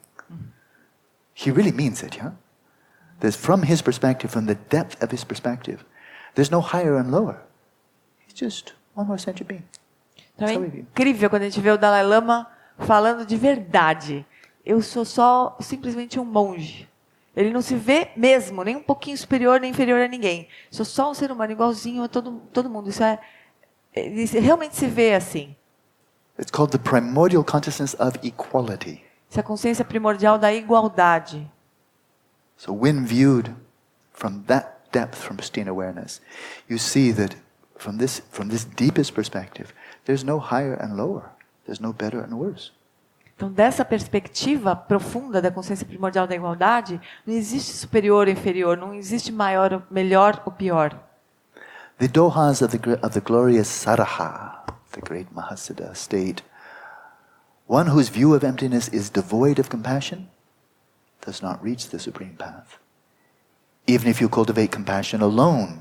[SPEAKER 1] He really means it, yeah? There's from his perspective, from the depth of his perspective, there's no higher and lower. He's just one more sentient being.
[SPEAKER 2] Então é incrível quando a gente vê o Dalai Lama falando de verdade. Eu sou só simplesmente um monge. Ele não se vê mesmo, nem um pouquinho superior, nem inferior a ninguém. Sou só um ser humano igualzinho a todo mundo. Ele realmente se vê assim.
[SPEAKER 1] It's called the primordial consciousness of equality.
[SPEAKER 2] Essa é a consciência primordial da igualdade.
[SPEAKER 1] So when viewed from that depth, from pristine awareness, you see that from this deepest perspective, there's no higher and lower. There's no better and worse.
[SPEAKER 2] Então, dessa perspectiva profunda da consciência primordial da igualdade, não existe superior ou inferior, não existe maior, melhor ou pior.
[SPEAKER 1] The dohas of the glorious Saraha, the great Mahasiddha, state, one whose view of emptiness is devoid of compassion does not reach the supreme path. Even if you cultivate compassion alone,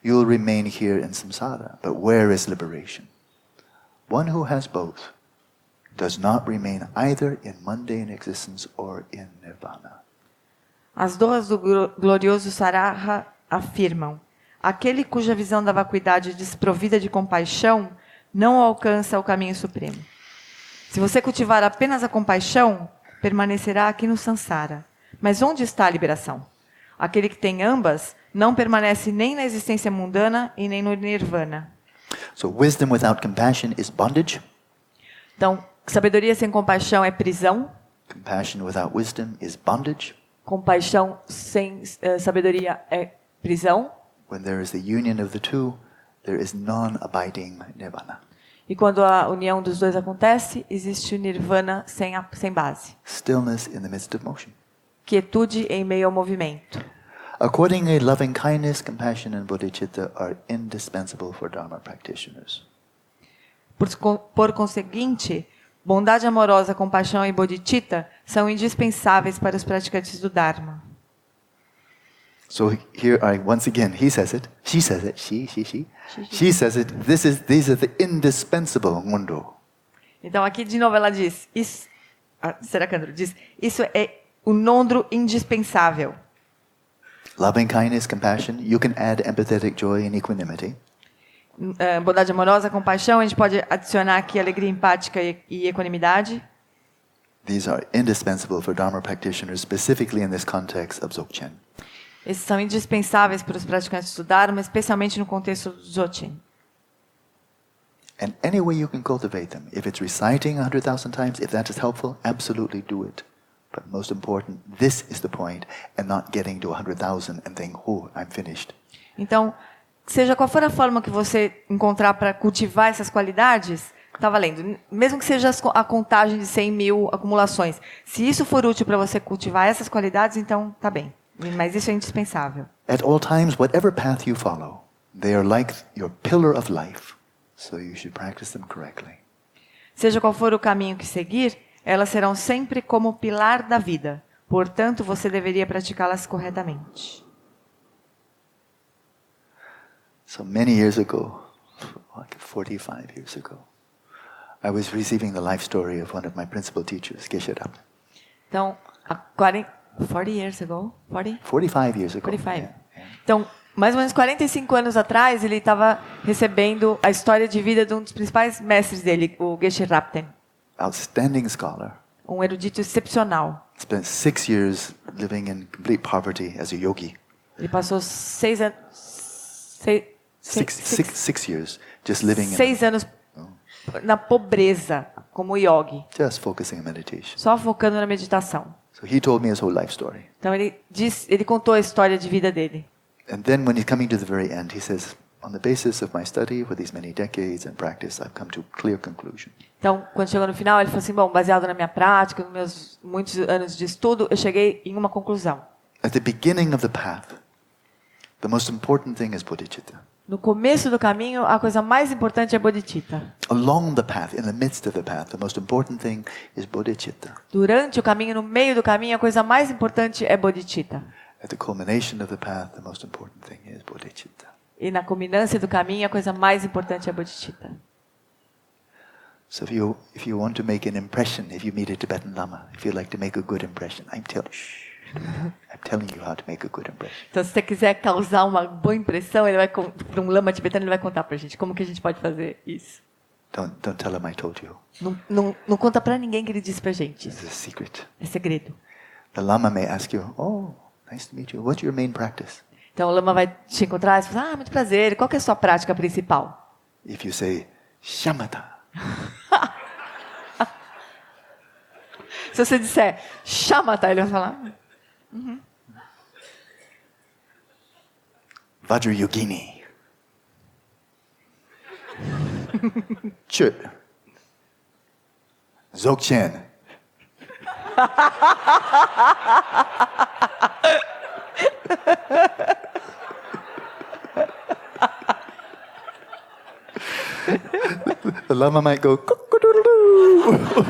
[SPEAKER 1] you will remain here in samsara. But where is liberation? One who has both does not remain either in mundane existence or in nirvana.
[SPEAKER 2] As doas do glorioso Saraha afirmam: aquele cuja visão da vacuidade é desprovida de compaixão não alcança o caminho supremo. Se você cultivar apenas a compaixão, permanecerá aqui no samsara. Mas onde está a liberação? Aquele que tem ambas não permanece nem na existência mundana e nem no nirvana.
[SPEAKER 1] So wisdom without compassion is bondage.
[SPEAKER 2] Então, sabedoria sem compaixão é prisão.
[SPEAKER 1] Compassion without wisdom is bondage.
[SPEAKER 2] Compaixão sem sabedoria é prisão.
[SPEAKER 1] when there is the union of the two, there is non-abiding nirvana.
[SPEAKER 2] E quando a união dos dois acontece, existe o nirvana sem base.
[SPEAKER 1] Stillness in the midst of motion.
[SPEAKER 2] Quietude em meio ao movimento.
[SPEAKER 1] Accordingly, loving kindness, compassion, and bodhicitta are indispensable for Dharma practitioners.
[SPEAKER 2] Por conseguinte, bondade amorosa, compaixão e bodhicitta são indispensáveis para os praticantes do Dharma.
[SPEAKER 1] So here, once again, he says it, she says it, she says it. These are the indispensable mundo.
[SPEAKER 2] Então aqui de novo ela diz, Sera Khandro diz, isso é o nondro indispensável.
[SPEAKER 1] Loving kindness, compassion, you can add empathetic joy and equanimity.
[SPEAKER 2] Bondade amorosa, compaixão, a gente pode adicionar aqui alegria empática e equanimidade.
[SPEAKER 1] These are indispensable for Dharma practitioners, specifically in this context of Dzogchen.
[SPEAKER 2] Esses são indispensáveis para os praticantes do Dharma, especialmente no contexto do Dzogchen.
[SPEAKER 1] And any way you can cultivate them, if it's reciting 100,000 times, if that is helpful, absolutely do it. But most important, this is the point, and not getting to 100,000 and think, oh, I'm finished.
[SPEAKER 2] Então, seja qual for a forma que você encontrar para cultivar essas qualidades, está valendo. Mesmo que seja a contagem de 100 mil acumulações. Se isso for útil para você cultivar essas qualidades, então está bem. Mas isso é indispensável.
[SPEAKER 1] At all times, whatever path you follow, they are like your pillar of life, so you should practice them correctly.
[SPEAKER 2] Seja qual for o caminho que seguir, elas serão sempre como o pilar da vida. Portanto, você deveria praticá-las corretamente.
[SPEAKER 1] So many years ago, like 45 years ago, I was receiving the life story of one of my principal teachers, Geshe Rabten.
[SPEAKER 2] Então, 40 years ago?
[SPEAKER 1] 45 years ago.
[SPEAKER 2] 45.
[SPEAKER 1] Yeah.
[SPEAKER 2] Então, mais ou menos 45 anos atrás, ele estava recebendo a história de vida de um dos principais mestres dele, o Geshe Rabten.
[SPEAKER 1] Outstanding scholar.
[SPEAKER 2] Um erudito excepcional.
[SPEAKER 1] Spent 6 years living in complete poverty as a yogi.
[SPEAKER 2] Ele passou 6 anos...
[SPEAKER 1] 6 years just living
[SPEAKER 2] 6 anos na pobreza, como yogi.
[SPEAKER 1] Just focusing on meditation.
[SPEAKER 2] Só focando na meditação.
[SPEAKER 1] So he told me his whole life story.
[SPEAKER 2] Então ele contou a história de vida dele.
[SPEAKER 1] And then when he's coming to the very end, he says, on the basis of my study for these many decades and practice, I've come to a clear conclusion.
[SPEAKER 2] Então, quando chegou no final, ele falou assim, bom, baseado na minha prática, nos meus muitos anos de estudo, eu cheguei em uma conclusão.
[SPEAKER 1] At the beginning of the path, the most important thing is bodhicitta.
[SPEAKER 2] No começo do caminho, a coisa mais importante é bodhicitta.
[SPEAKER 1] Along the path, in the midst of the path, the most important thing is bodhicitta.
[SPEAKER 2] Durante o caminho, no meio do caminho, a coisa mais importante é bodhicitta.
[SPEAKER 1] At the culmination of the path, the most important thing is bodhicitta.
[SPEAKER 2] E na culminância do caminho, a coisa mais importante é bodhicitta.
[SPEAKER 1] So if you want to make an impression, if you meet a Tibetan Lama, if you'd like to make a good impression, I'm telling you how to make a good impression.
[SPEAKER 2] Então, se você quiser causar uma boa impressão, ele vai para um lama tibetano, ele vai contar para a gente como que a gente pode fazer isso.
[SPEAKER 1] Don't tell him I told you.
[SPEAKER 2] Não conta para ninguém que ele disse para a gente.
[SPEAKER 1] It's a secret.
[SPEAKER 2] É segredo.
[SPEAKER 1] The Lama may ask you, oh, nice to meet you. What's your main practice?
[SPEAKER 2] Então, o lama vai te encontrar e falar, muito prazer, qual que é a sua prática principal?
[SPEAKER 1] If you say, shamatha.
[SPEAKER 2] Se você disser, shamatha, ele vai falar...
[SPEAKER 1] Vajrayogini. Chut. Dzogchen. The Lama might go, cock-a-doodle-doo.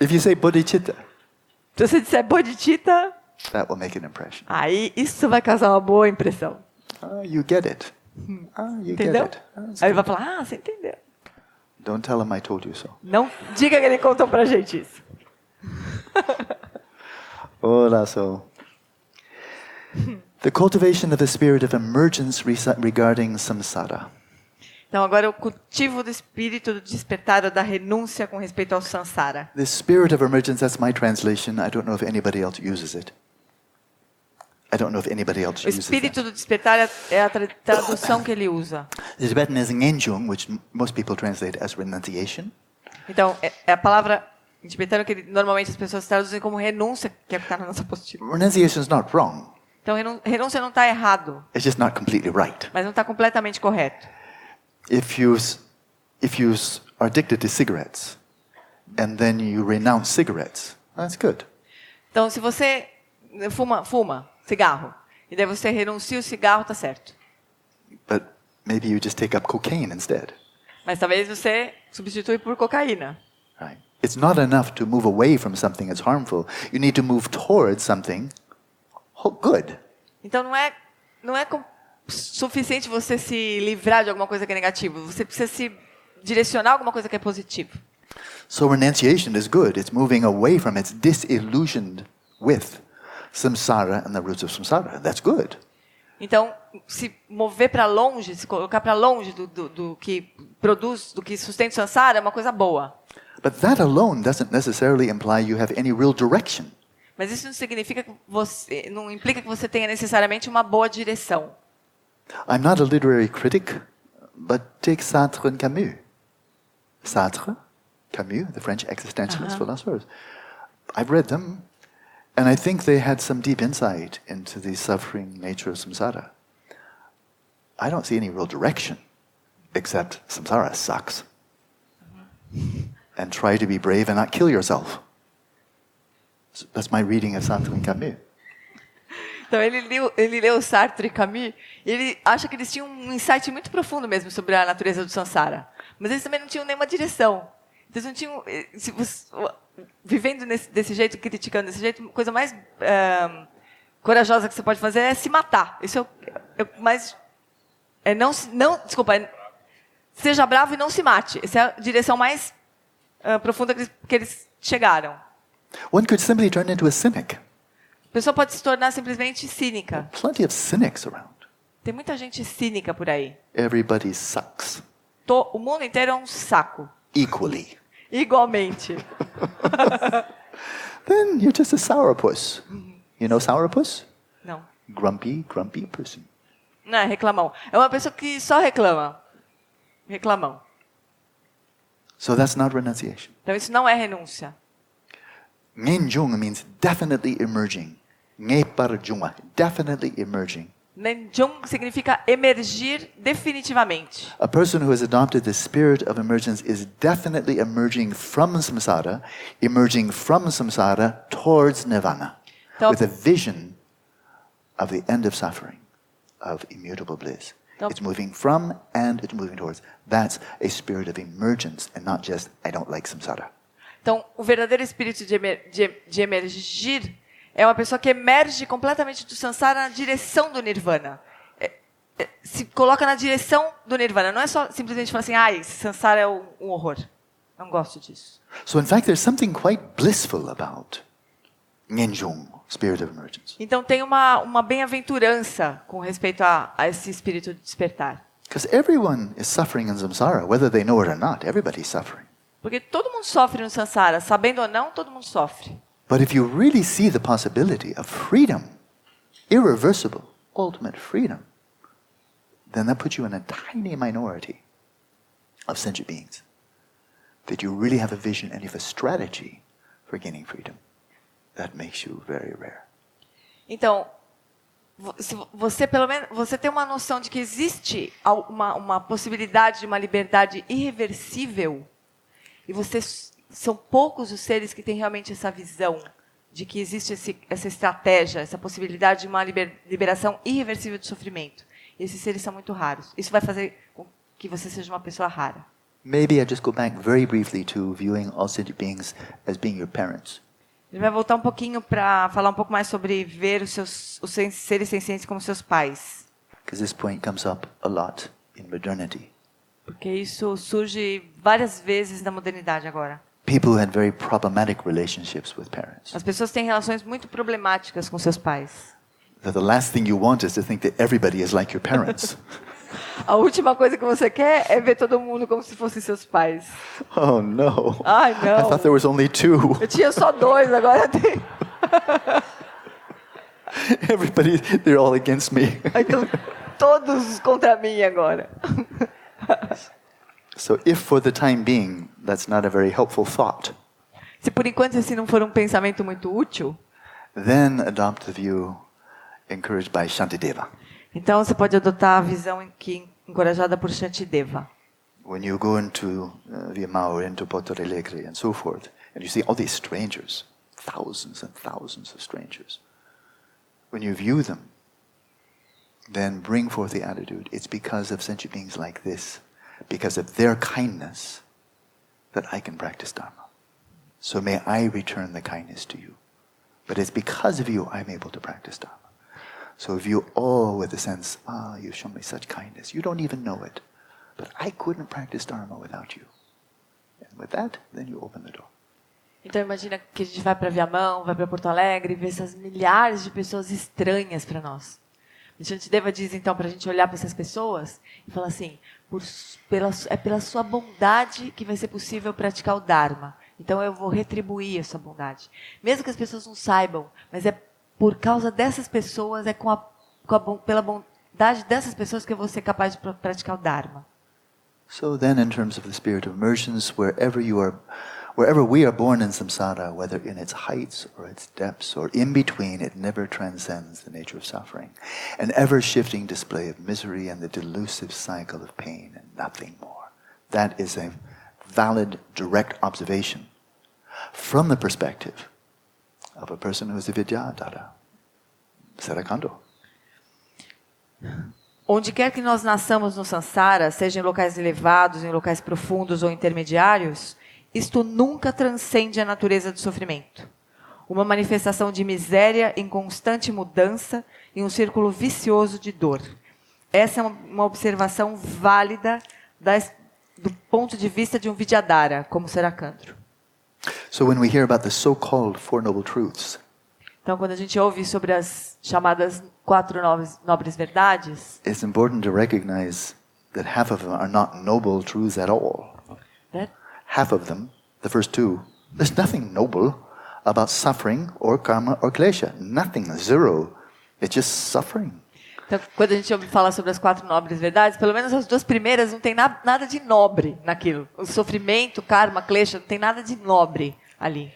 [SPEAKER 1] If you say bodhicitta,
[SPEAKER 2] se você disser bodhicitta,
[SPEAKER 1] that will make an impression.
[SPEAKER 2] Aí isso vai causar uma boa impressão.
[SPEAKER 1] You get it. You
[SPEAKER 2] Entendeu?
[SPEAKER 1] get it.
[SPEAKER 2] Aí ele vai falar, você entendeu.
[SPEAKER 1] Don't tell him I told you so.
[SPEAKER 2] Não diga que ele contou pra gente isso.
[SPEAKER 1] Olá, so. The cultivation of the spirit of emergence regarding samsara.
[SPEAKER 2] Então agora o cultivo do espírito do despertar da renúncia com respeito ao samsara.
[SPEAKER 1] The spirit of emergence, that's my translation. I don't know if anybody else uses it.
[SPEAKER 2] O espírito do despertar é a tradução que ele usa.
[SPEAKER 1] The Tibetan is ngenjung, which most people translate as renunciation.
[SPEAKER 2] Então, a palavra Em tibetano, que normalmente as pessoas traduzem como renúncia, que é o que está na nossa apostila.
[SPEAKER 1] Renunciation is not wrong.
[SPEAKER 2] Então, renúncia não está errado,
[SPEAKER 1] It's just not completely right.
[SPEAKER 2] mas não está completamente correto.
[SPEAKER 1] If you are addicted to cigarettes, and then you renounce cigarettes, that's good.
[SPEAKER 2] Então, se você fuma cigarro, e daí você renuncia o cigarro, está certo.
[SPEAKER 1] But maybe you just take up cocaine instead.
[SPEAKER 2] Mas talvez você substitui por cocaína.
[SPEAKER 1] Right? It's not enough to move away from something that's harmful. You need to move towards something good.
[SPEAKER 2] Então não é suficiente você se livrar de alguma coisa que é negativa. Você precisa se direcionar a alguma coisa que é positiva.
[SPEAKER 1] So renunciation is good. It's moving away from, it's disillusioned with samsara and the roots of samsara. That's good.
[SPEAKER 2] Então, se mover para longe, se colocar para longe do que produz, do que sustenta o samsara, é uma coisa boa.
[SPEAKER 1] But that alone doesn't necessarily imply you have any real direction.
[SPEAKER 2] Mas isso não significa que não implica que você tenha necessariamente uma boa direção.
[SPEAKER 1] I'm not a literary critic, but take Sartre and Camus. Sartre, Camus, the French existentialist philosophers. I've read them, and I think they had some deep insight into the suffering nature of samsara. I don't see any real direction, except samsara sucks. And try to be brave and not kill yourself. So that's my reading of Sartre and Camus.
[SPEAKER 2] Então ele leu Sartre e Camus, e ele acha que eles tinham um insight muito profundo mesmo sobre a natureza do samsara. Mas eles também não tinham nenhuma direção. Eles não tinham, vivendo desse jeito, criticando desse jeito, a coisa mais corajosa que você pode fazer é se matar. Isso é mais seja bravo e não se mate. Essa é a direção mais profunda que eles chegaram.
[SPEAKER 1] One could simply turn into a cynic.
[SPEAKER 2] A pessoa pode se tornar simplesmente cínica.
[SPEAKER 1] Plenty of cynics around.
[SPEAKER 2] Tem muita gente cínica por aí.
[SPEAKER 1] Everybody sucks.
[SPEAKER 2] O mundo inteiro é um saco.
[SPEAKER 1] Equally.
[SPEAKER 2] Igualmente.
[SPEAKER 1] Then you're just a sourpuss. You know sourpuss?
[SPEAKER 2] Não.
[SPEAKER 1] Grumpy person.
[SPEAKER 2] Não, é reclamão. É uma pessoa que só reclama. Reclamão.
[SPEAKER 1] So that's not renunciation.
[SPEAKER 2] Então isso não é renúncia.
[SPEAKER 1] Ngenjung means definitely emerging. Ngeparjunga, definitely emerging.
[SPEAKER 2] Nenjung significa emergir definitivamente.
[SPEAKER 1] A person who has adopted the spirit of emergence is definitely emerging from samsara towards nirvana,
[SPEAKER 2] Então,
[SPEAKER 1] with a vision of the end of suffering, of immutable bliss.
[SPEAKER 2] Então,
[SPEAKER 1] It's moving from and it's moving towards. That's a spirit of emergence and not just, I don't like samsara.
[SPEAKER 2] Então, o verdadeiro espírito de emergir é uma pessoa que emerge completamente do samsara na direção do nirvana. Se coloca na direção do nirvana. Não é só simplesmente falar assim, esse samsara é um horror. Não gosto disso.
[SPEAKER 1] So in fact, there's something quite blissful about Ngenjung, spirit of emergence.
[SPEAKER 2] Então tem uma bem-aventurança com respeito a esse espírito de despertar.
[SPEAKER 1] Because everyone is suffering in samsara, whether they know it or not. Everybody's suffering.
[SPEAKER 2] Porque todo mundo sofre no samsara, sabendo ou não, todo mundo sofre.
[SPEAKER 1] But if you really see the possibility of freedom, irreversible, ultimate freedom, then that puts you in a tiny minority of sentient beings. That you really have a vision and you have a strategy for gaining freedom. That makes you very rare.
[SPEAKER 2] Então, se você pelo menos você tem uma noção de que existe uma possibilidade de uma liberdade irreversível, e são poucos os seres que têm realmente essa visão de que existe essa estratégia, essa possibilidade de uma liberação irreversível do sofrimento. E esses seres são muito raros. Isso vai fazer com que você seja uma pessoa rara.
[SPEAKER 1] Maybe I just go back very briefly to viewing all sentient beings as being your parents.
[SPEAKER 2] Ele vai voltar um pouquinho para falar um pouco mais sobre ver os seres sencientes como seus pais.
[SPEAKER 1] Because this point comes up a lot in modernity.
[SPEAKER 2] Porque isso surge várias vezes na modernidade agora.
[SPEAKER 1] People had very problematic relationships with parents.
[SPEAKER 2] As pessoas têm relações muito problemáticas com seus pais.
[SPEAKER 1] That the last thing you want is to think that everybody is like your parents.
[SPEAKER 2] A última coisa que você quer é ver todo mundo como se fossem seus pais.
[SPEAKER 1] Oh no.
[SPEAKER 2] Ai, não.
[SPEAKER 1] I thought there was only 2.
[SPEAKER 2] Eu tinha só 2, agora tem.
[SPEAKER 1] Everybody, they're all against me.
[SPEAKER 2] Então, todos contra mim agora.
[SPEAKER 1] So if for the time being, that's not a very helpful thought.
[SPEAKER 2] Se por enquanto esse não for um pensamento muito útil,
[SPEAKER 1] then adopt the view encouraged by Shantideva.
[SPEAKER 2] então você pode adotar a visão encorajada por Shantideva.
[SPEAKER 1] When you go into Viamão or into Porto Alegre and so forth, and you see all these strangers, thousands and thousands of strangers, when you view them, then bring forth the attitude, it's because of sentient beings like this, because of their kindness, that I can practice Dharma. So may I return the kindness to you. But it's because of you I'm able to practice Dharma. So view all with the sense, you've shown me such kindness. You don't even know it. But I couldn't practice Dharma without you. And with that, then you open the door.
[SPEAKER 2] Então imagina que a gente vai para Viamão, vai para Porto Alegre e vê essas milhares de pessoas estranhas para nós. A Shantideva diz então para a gente olhar para essas pessoas e falar assim, é pela sua bondade que vai ser possível praticar o Dharma. Então eu vou retribuir a sua bondade. Mesmo que as pessoas não saibam, mas é por causa dessas pessoas, pela bondade dessas pessoas que eu vou ser capaz de praticar o Dharma.
[SPEAKER 1] So then, in terms of the spirit of immersions, wherever we are born in samsara, whether in its heights or its depths or in between, it never transcends the nature of suffering, an ever-shifting display of misery and the delusive cycle of pain and nothing more. That is a valid, direct observation from the perspective of a person who is a Vidyadhara, Sera Khandro.
[SPEAKER 2] Onde quer que nós nasçamos no samsara, seja em locais elevados, em locais profundos ou intermediários, isto nunca transcende a natureza do sofrimento. Uma manifestação de miséria em constante mudança e um círculo vicioso de dor. Essa é uma observação válida do ponto de vista de um Vidyadhara, como Sera Khandro.
[SPEAKER 1] So when we hear about the so-called Four Noble Truths,
[SPEAKER 2] então, quando a gente ouve sobre as chamadas 4 nobres verdades,
[SPEAKER 1] it's important to recognize that half of them are not noble truths at all. Half of them, the first two, there's nothing noble about suffering or karma or klesha. Nothing, zero. It's just suffering.
[SPEAKER 2] Então, quando a gente ouve falar sobre as 4 nobres verdades, pelo menos as 2 primeiras não tem nada de nobre naquilo. O sofrimento, karma, klesha, não tem nada de nobre ali.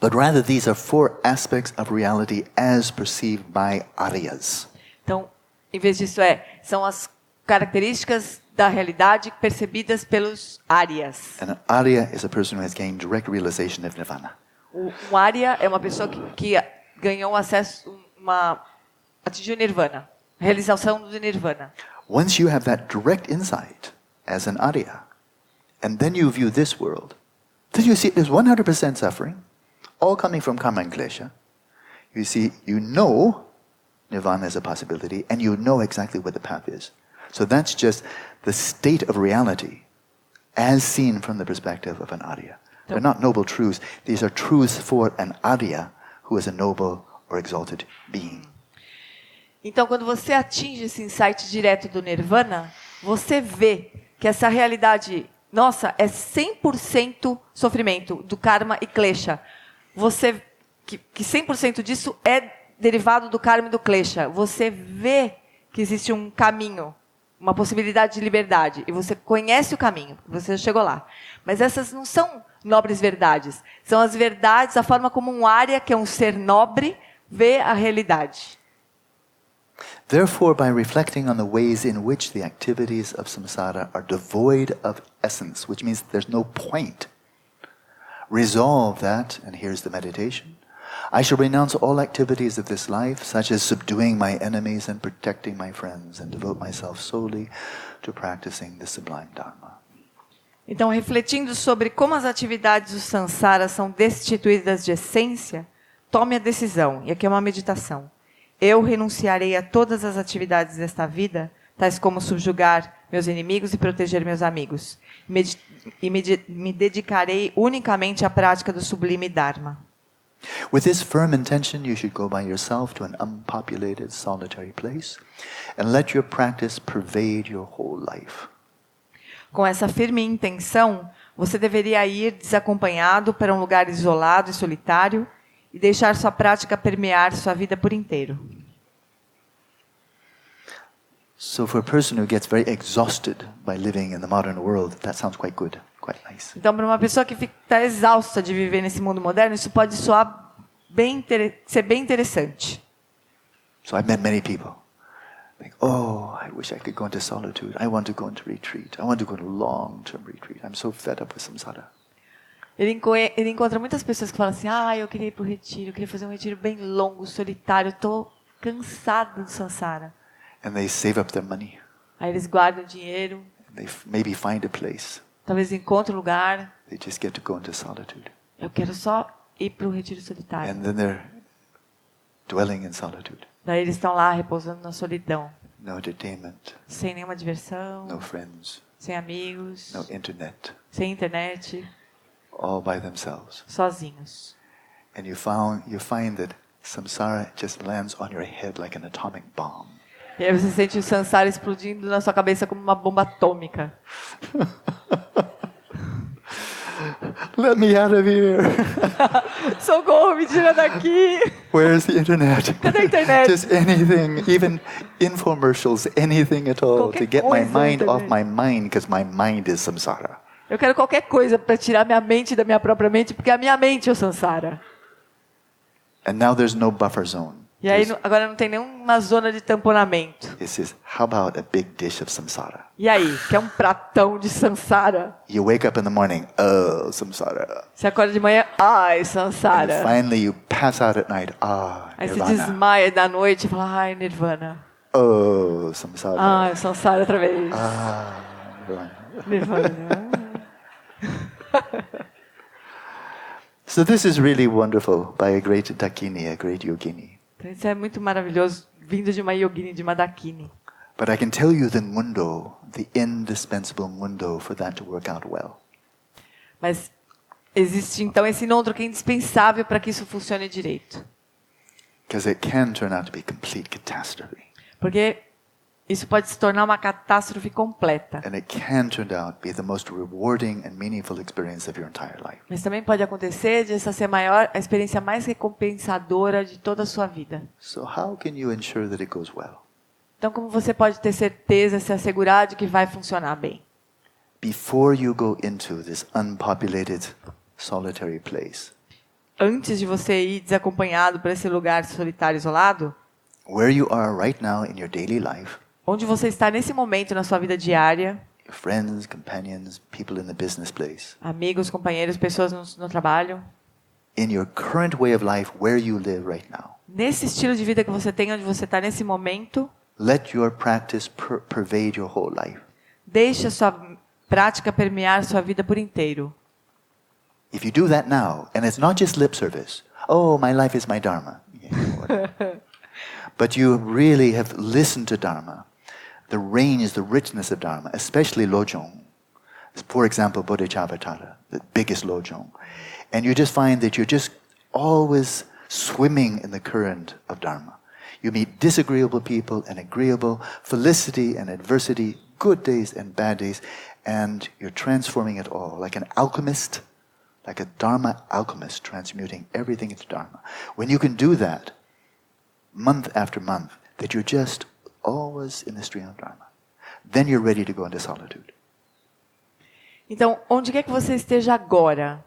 [SPEAKER 1] But rather these are 4 aspects of reality as perceived by Aryas.
[SPEAKER 2] Então, em vez disso são as características da realidade percebidas pelos Aryas.
[SPEAKER 1] And an Arya is a person who has gained direct realization of nirvana.
[SPEAKER 2] Um Arya é uma pessoa que ganhou acesso, atingiu nirvana, realização do nirvana.
[SPEAKER 1] Once you have that direct insight as an Arya, and then you view this world, then you see there's 100% suffering, all coming from karma and klesha. You see, you know nirvana is a possibility, and you know exactly what the path is. So that's just the state of reality as seen from the perspective of an Arya. They're not noble truths. These are truths for an Arya who is a noble or exalted being.
[SPEAKER 2] Então, quando você atinge esse insight direto do nirvana, você vê que essa realidade, nossa, é 100% sofrimento do karma e klesha. Você que 100% disso é derivado do karma e do klesha. Você vê que existe um caminho, uma possibilidade de liberdade, e você conhece o caminho, você chegou lá. Mas essas não são nobres verdades. São as verdades, a forma como um Arya, que é um ser nobre, vê a realidade.
[SPEAKER 1] Therefore, by reflecting on the ways in which the activities of samsara are devoid of essence, which means there's no point, resolve that, and here's the meditation, I shall renounce all activities of this life, such as subduing my enemies and protecting my friends, and devote myself solely to practicing the sublime Dharma.
[SPEAKER 2] Então, refletindo sobre como as atividades do samsara são destituídas de essência, tome a decisão, e aqui é uma meditação. Eu renunciarei a todas as atividades desta vida, tais como subjugar meus inimigos e proteger meus amigos, e me dedicarei unicamente à prática do sublime Dharma.
[SPEAKER 1] With this firm intention, you should go by yourself to an unpopulated, solitary place, and let your practice pervade your whole life.
[SPEAKER 2] Com essa firme intenção, você deveria ir desacompanhado para um lugar isolado e solitário e deixar sua prática permear sua vida por inteiro.
[SPEAKER 1] So for a person who gets very exhausted by living in the modern world, that sounds quite good quite nice.
[SPEAKER 2] Então, para uma pessoa que está exausta de viver nesse mundo moderno, isso pode soar ser bem interessante.
[SPEAKER 1] So I've met many people. Like, oh, I wish I could go into solitude. I want to go into retreat. I want to go to long-term retreat. I'm so fed up with samsara.
[SPEAKER 2] Ele encontra muitas pessoas que falam assim, eu queria ir para o retiro, eu queria fazer um retiro bem longo, solitário, estou cansado do samsara.
[SPEAKER 1] And they save up their money.
[SPEAKER 2] Aí eles guardam dinheiro.
[SPEAKER 1] They maybe find a place.
[SPEAKER 2] Talvez encontrem um lugar.
[SPEAKER 1] They just get to go into solitude.
[SPEAKER 2] Eu quero só ir para o retiro solitário.
[SPEAKER 1] And then they're dwelling in solitude.
[SPEAKER 2] Daí eles estão lá repousando na solidão.
[SPEAKER 1] No entertainment.
[SPEAKER 2] Sem nenhuma diversão.
[SPEAKER 1] No friends.
[SPEAKER 2] Sem amigos.
[SPEAKER 1] No internet.
[SPEAKER 2] Sem internet.
[SPEAKER 1] All by themselves.
[SPEAKER 2] Sozinhos.
[SPEAKER 1] And you find that samsara just lands on your head like an atomic bomb.
[SPEAKER 2] E aí você sente o samsara explodindo na sua cabeça como uma bomba atômica.
[SPEAKER 1] Let me out of here.
[SPEAKER 2] Socorro, me tira daqui.
[SPEAKER 1] Where's the internet?
[SPEAKER 2] Cadê a internet?
[SPEAKER 1] Just anything, even infomercials, anything at all
[SPEAKER 2] Qualquer
[SPEAKER 1] to get my
[SPEAKER 2] coisa,
[SPEAKER 1] mind off
[SPEAKER 2] internet.
[SPEAKER 1] my mind, because my mind is samsara.
[SPEAKER 2] Eu quero qualquer coisa para tirar minha mente da minha própria mente, porque a minha mente é o samsara.
[SPEAKER 1] And now there's no buffer zone.
[SPEAKER 2] E aí agora não tem nenhuma zona de tamponamento.
[SPEAKER 1] It says, how about a big dish of samsara?
[SPEAKER 2] E aí, quer um pratão de samsara?
[SPEAKER 1] You wake up in the morning, oh, samsara.
[SPEAKER 2] Você acorda de manhã, ai,
[SPEAKER 1] And
[SPEAKER 2] samsara.
[SPEAKER 1] finally you pass out at night,
[SPEAKER 2] Aí você
[SPEAKER 1] nirvana.
[SPEAKER 2] desmaia da noite e fala, ai, nirvana.
[SPEAKER 1] Oh, samsara.
[SPEAKER 2] Ai, samsara outra vez.
[SPEAKER 1] Nirvana.
[SPEAKER 2] Nirvana.
[SPEAKER 1] So this is really wonderful by a great Dakini, a great yogini.
[SPEAKER 2] Então isso é muito maravilhoso, vindo de uma yogini, de uma dakini.
[SPEAKER 1] But I can tell you the mundo, the indispensable mundo for that to work out well.
[SPEAKER 2] Mas existe então esse nondro que é indispensável para que isso funcione direito.
[SPEAKER 1] Because it can turn out to be complete catastrophe.
[SPEAKER 2] Porque isso pode se tornar uma catástrofe completa.
[SPEAKER 1] And it can turn out to be the most rewarding and meaningful experience of your entire life.
[SPEAKER 2] Mas também pode acontecer de essa ser a experiência mais recompensadora de toda a sua vida.
[SPEAKER 1] So how can you ensure that it goes well?
[SPEAKER 2] Então, como você pode ter certeza, se assegurar de que vai funcionar bem?
[SPEAKER 1] Before you go into this unpopulated, solitary place,
[SPEAKER 2] Antes de você ir desacompanhado para esse lugar solitário, isolado,
[SPEAKER 1] where you are right now in your daily life,
[SPEAKER 2] onde você está nesse momento na sua vida diária,
[SPEAKER 1] your friends, companions, people in the business place,
[SPEAKER 2] amigos, companheiros, pessoas no trabalho,
[SPEAKER 1] in your current way of life, where you live right now,
[SPEAKER 2] nesse estilo de vida que você tem, onde você está nesse momento,
[SPEAKER 1] let your practice pervade your whole life.
[SPEAKER 2] deixe a sua prática permear sua vida por inteiro.
[SPEAKER 1] If you do that now, and it's not just lip service, oh, my life is my dharma, but you really have listened to dharma, the range, the richness of dharma, especially lojong. For example, bodhicitta, the biggest lojong. And you just find that you're just always swimming in the current of dharma. You meet disagreeable people and agreeable, felicity and adversity, good days and bad days, and you're transforming it all like an alchemist, like a dharma alchemist transmuting everything into dharma. When you can do that, month after month, that you're just always in the stream of dharma, then you're ready to go into solitude.
[SPEAKER 2] Então, onde quer que você esteja agora,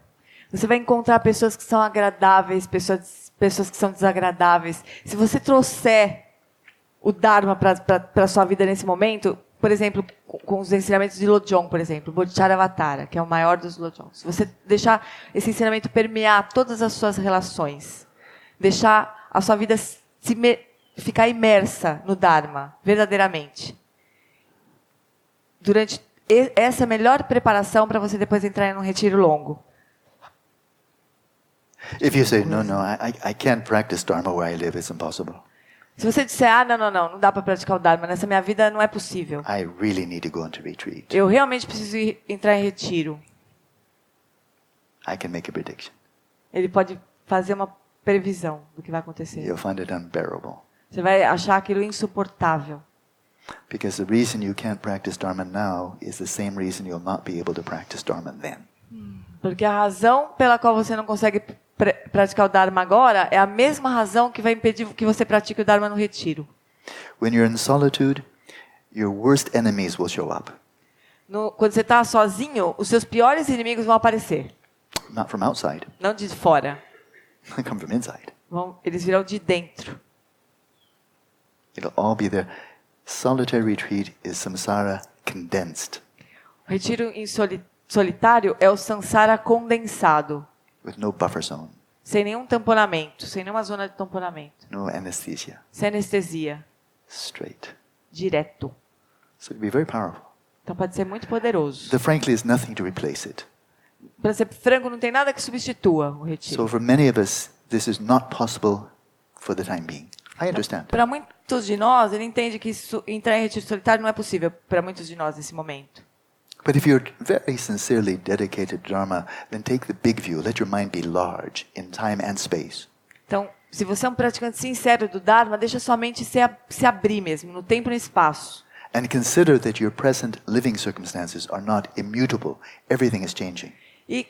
[SPEAKER 2] você vai encontrar pessoas que são agradáveis, pessoas que são desagradáveis. Se você trouxer o Dharma para a sua vida nesse momento, por exemplo, com os ensinamentos de Lojong, por exemplo, Bodhicharyavatara, que é o maior dos Lojongs. Se você deixar esse ensinamento permear todas as suas relações, deixar a sua vida ficar imersa no Dharma, verdadeiramente. Essa é a melhor preparação para você depois entrar em um retiro longo.
[SPEAKER 1] If you say, no, I can't practice dharma where I live, it's impossible.
[SPEAKER 2] Se você disser, não dá para praticar o Dharma, nessa minha vida não é possível.
[SPEAKER 1] I really need to go into retreat.
[SPEAKER 2] Eu realmente preciso entrar em retiro.
[SPEAKER 1] I can make a prediction.
[SPEAKER 2] Ele pode fazer uma previsão do que vai acontecer.
[SPEAKER 1] You'll find it unbearable.
[SPEAKER 2] Você vai achar aquilo insuportável.
[SPEAKER 1] Because the reason you can't practice dharma now is the same reason you'll not be able to practice dharma then.
[SPEAKER 2] Porque a razão pela qual você não consegue praticar o Dharma agora é a mesma razão que vai impedir que você pratique o Dharma no retiro.
[SPEAKER 1] When you're in solitude, your worst enemies will show up.
[SPEAKER 2] Quando você está sozinho, os seus piores inimigos vão aparecer.
[SPEAKER 1] Not from outside.
[SPEAKER 2] Não de fora.
[SPEAKER 1] They come from inside.
[SPEAKER 2] Eles virão de dentro.
[SPEAKER 1] It'll all be there. Solitary retreat is samsara condensed.
[SPEAKER 2] O retiro em solitário é o samsara condensado.
[SPEAKER 1] With no buffer zone.
[SPEAKER 2] Sem nenhum tamponamento, sem nenhuma zona de tamponamento.
[SPEAKER 1] No anesthesia.
[SPEAKER 2] Sem anestesia.
[SPEAKER 1] Straight.
[SPEAKER 2] Direto.
[SPEAKER 1] So it can be very powerful.
[SPEAKER 2] Então pode ser muito poderoso.
[SPEAKER 1] There frankly is nothing to replace it.
[SPEAKER 2] Para ser franco, não tem nada que substitua o retiro.
[SPEAKER 1] So for many of us, this is not possible for the time being. I understand.
[SPEAKER 2] Para muitos de nós, ele entende que entrar em retiro solitário não é possível para muitos de nós nesse momento.
[SPEAKER 1] But if you're very sincerely dedicated to Dharma, then take the big view. Let your mind be large in time and space.
[SPEAKER 2] Então, se você é um praticante sincero do Dharma, deixa sua mente se abrir mesmo, no tempo e no espaço.
[SPEAKER 1] And consider that your present living circumstances are not immutable. Everything is changing.
[SPEAKER 2] E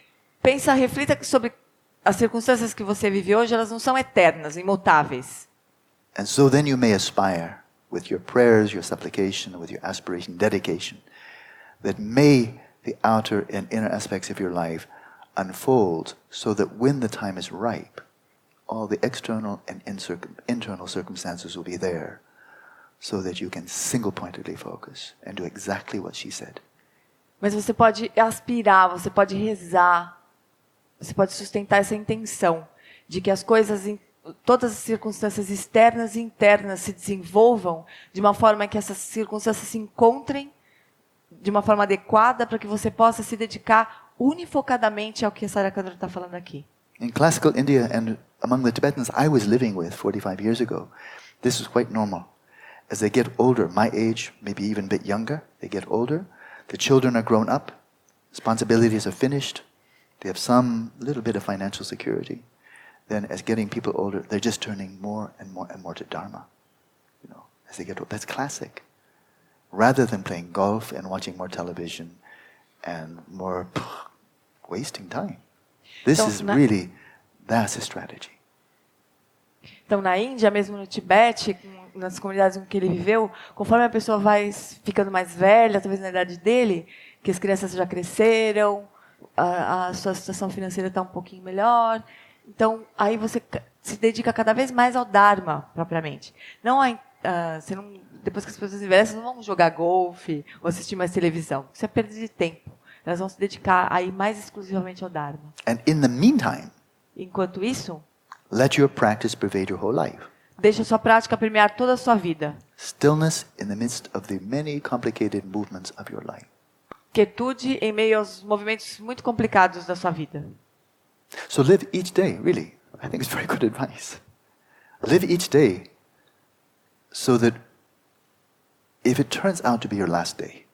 [SPEAKER 2] reflita sobre as circunstâncias que você vive hoje, elas não são eternas, imutáveis.
[SPEAKER 1] And so then you may aspire with your prayers, your supplication, with your aspiration, dedication, that may the outer and inner aspects of your life unfold so that when the time is ripe, all the external and internal circumstances will be there so that you can single-pointedly focus and do exactly what she said.
[SPEAKER 2] Mas você pode aspirar, você pode rezar, você pode sustentar essa intenção de que as coisas, todas as circunstâncias externas e internas se desenvolvam de uma forma que essas circunstâncias se encontrem de uma forma adequada para que você possa se dedicar unifocadamente ao que a Sera Khandro está falando aqui.
[SPEAKER 1] In classical India and among the Tibetans I was living with 45 years ago, this was quite normal. As they get older, my age, maybe even a bit younger, they get older, the children are grown up, responsibilities are finished, they have some little bit of financial security. Then as getting people older, they're just turning more and more and more to Dharma. You know, as they get older. That's classic. Rather than playing golf and watching more television and more wasting time. This is really, that's a strategy.
[SPEAKER 2] Então, na Índia, mesmo no Tibete, nas comunidades em que ele viveu, conforme a pessoa vai ficando mais velha, talvez na idade dele, que as crianças já cresceram, a sua situação financeira está um pouquinho melhor. Então, aí você se dedica cada vez mais ao Dharma, propriamente. Você não, depois que as pessoas envelhecem, não vão jogar golfe ou assistir mais televisão. Isso é perda de tempo. Elas vão se dedicar aí mais exclusivamente ao Dharma.
[SPEAKER 1] And in the meantime,
[SPEAKER 2] enquanto isso,
[SPEAKER 1] let your practice pervade your whole life.
[SPEAKER 2] Deixe a sua prática permear toda a sua vida.
[SPEAKER 1] Stillness in the midst of the many complicated movements of your life.
[SPEAKER 2] Quietude em meio aos movimentos muito complicados da sua vida.
[SPEAKER 1] So live each day, really. I think it's very good advice. Live each day so that if it turns out to be your last day,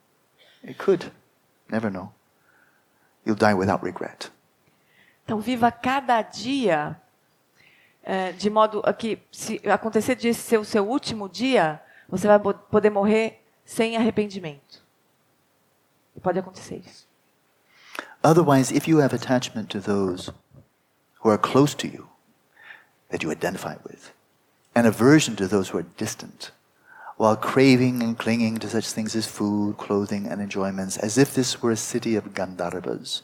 [SPEAKER 1] it could, never know, you'll die without regret.
[SPEAKER 2] Então viva cada dia de modo a que, se acontecer de ser o seu último dia, você vai poder morrer sem arrependimento. E pode acontecer isso.
[SPEAKER 1] Otherwise, if you have attachment to those who are close to you, that you identify with, and aversion to those who are distant, while craving and clinging to such things as food, clothing, and enjoyments, as if this were a city of Gandharvas,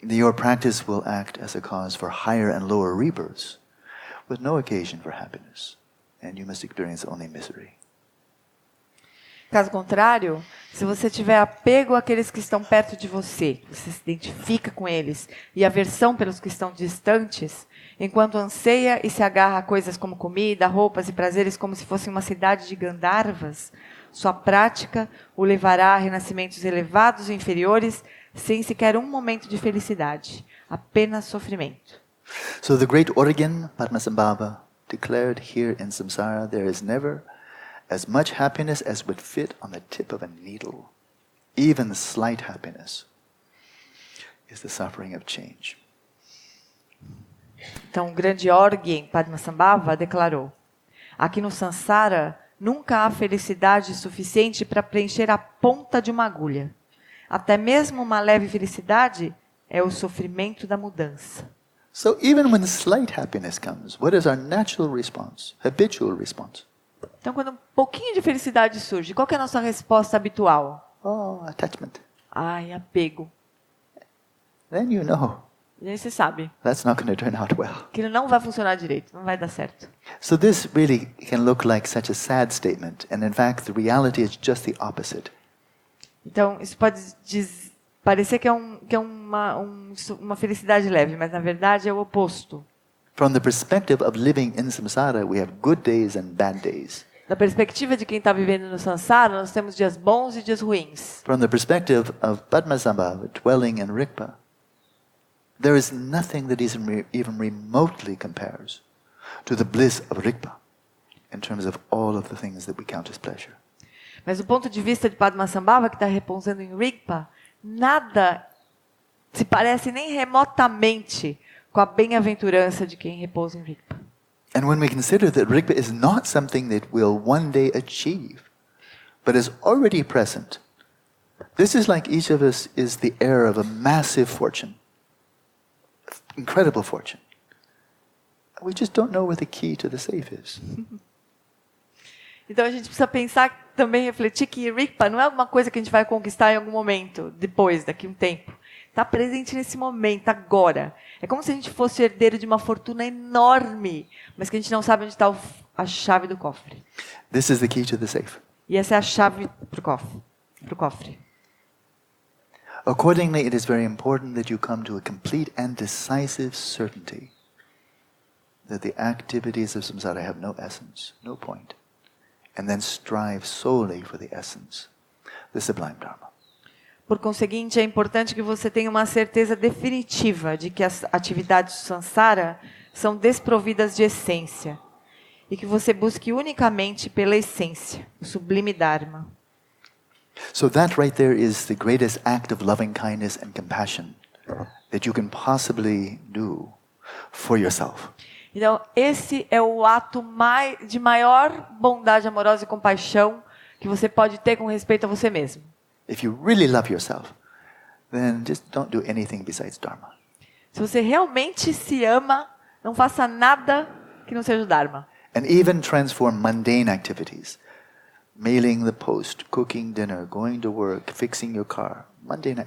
[SPEAKER 1] your practice will act as a cause for higher and lower rebirths, with no occasion for happiness, and you must experience only misery.
[SPEAKER 2] Caso contrário, se você tiver apego àqueles que estão perto de você, você se identifica com eles, e aversão pelos que estão distantes, enquanto anseia e se agarra a coisas como comida, roupas e prazeres como se fosse uma cidade de Gandharvas, sua prática o levará a renascimentos elevados e inferiores, sem sequer um momento de felicidade, apenas sofrimento.
[SPEAKER 1] So the great Organ Padmasambhava declared here in samsara there is never as much happiness as would fit on the tip of a needle. Even slight happiness is the suffering of change.
[SPEAKER 2] Então, o grande Organ Padmasambhava declarou: aqui no samsara nunca há felicidade suficiente para preencher a ponta de uma agulha. Até mesmo uma leve felicidade é o sofrimento da mudança.
[SPEAKER 1] So even when slight happiness comes, what is our natural response, habitual response?
[SPEAKER 2] Então, quando um pouquinho de felicidade surge, qual que é a nossa resposta habitual?
[SPEAKER 1] Oh, attachment.
[SPEAKER 2] Ai, apego.
[SPEAKER 1] Then you know
[SPEAKER 2] E aí você sabe
[SPEAKER 1] that's not going to turn out well.
[SPEAKER 2] que não vai funcionar direito, não vai dar certo.
[SPEAKER 1] So this really can look like such a sad statement, and in fact the reality is just the opposite.
[SPEAKER 2] Então, isso pode parecer que é uma felicidade leve, mas na verdade é o oposto.
[SPEAKER 1] From the perspective of living in samsara, we have good days and bad days.
[SPEAKER 2] Da perspectiva de quem está vivendo no samsara, nós temos dias bons e dias ruins.
[SPEAKER 1] From the perspective of Padmasambhava, dwelling in Rigpa, there is nothing that even remotely compares to the bliss of Rigpa in terms of all of the things that we count as pleasure.
[SPEAKER 2] Mas do ponto de vista de Padmasambhava, que está repousando em Rigpa, nada se parece nem remotamente com a bem-aventurança de quem repousa em Rigpa.
[SPEAKER 1] And when we consider that Rigpa is not something that we'll one day achieve, but is already present, this is like each of us is the heir of a massive fortune, incredible fortune. We just don't know where the key to the safe is.
[SPEAKER 2] Então a gente precisa pensar, também refletir que Rigpa não é alguma coisa que a gente vai conquistar em algum momento, depois, daqui a um tempo. Está presente nesse momento, agora. É como se a gente fosse herdeiro de uma fortuna enorme, mas que a gente não sabe onde está a chave do cofre.
[SPEAKER 1] This is the key to the safe.
[SPEAKER 2] E essa é a chave para o cofre.
[SPEAKER 1] Accordingly, it is very important that you come to a complete and decisive certainty that the activities of samsara have no essence, no point, and then strive solely for the essence, the sublime Dharma.
[SPEAKER 2] Por conseguinte, é importante que você tenha uma certeza definitiva de que as atividades do samsara são desprovidas de essência e que você busque unicamente pela essência, o sublime Dharma.
[SPEAKER 1] So that right there is the greatest act of loving kindness and compassion that you can possibly do for yourself.
[SPEAKER 2] Então, esse é o ato de maior bondade amorosa e compaixão que você pode ter com respeito a você mesmo.
[SPEAKER 1] If you really love yourself, then just don't do anything besides Dharma.
[SPEAKER 2] Se você realmente se ama, não faça nada que não seja o Dharma.
[SPEAKER 1] And even transform mundane activities, mailing the post, cooking dinner, going to work, fixing your car, mundane,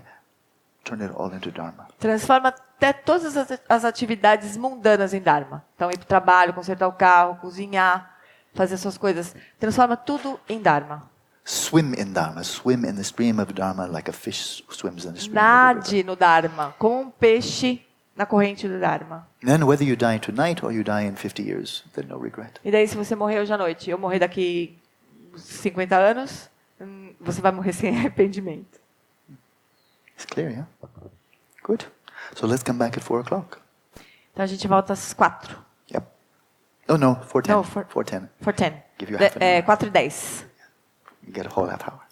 [SPEAKER 1] turn it all into Dharma.
[SPEAKER 2] Transforma até todas as atividades mundanas em Dharma. Então, ir para o trabalho, consertar o carro, cozinhar, fazer suas coisas. Transforma tudo em Dharma.
[SPEAKER 1] Swim in Dharma, swim in the stream of Dharma like a fish swims in the stream
[SPEAKER 2] Nade
[SPEAKER 1] of the river.
[SPEAKER 2] no Dharma, como um peixe na corrente do Dharma.
[SPEAKER 1] Then whether you die tonight or you die in 50 years, then no regret.
[SPEAKER 2] E daí, se você morrer hoje à noite, eu morrer daqui 50 anos, você vai morrer sem arrependimento.
[SPEAKER 1] It's clear, yeah? Good. So let's come back at 4 o'clock.
[SPEAKER 2] Então a gente volta às 4.
[SPEAKER 1] Yep. Oh no, 4:10.
[SPEAKER 2] No,
[SPEAKER 1] 4:10.
[SPEAKER 2] For 10.
[SPEAKER 1] Give you half an hour.
[SPEAKER 2] 4:10.
[SPEAKER 1] You get a whole half hour.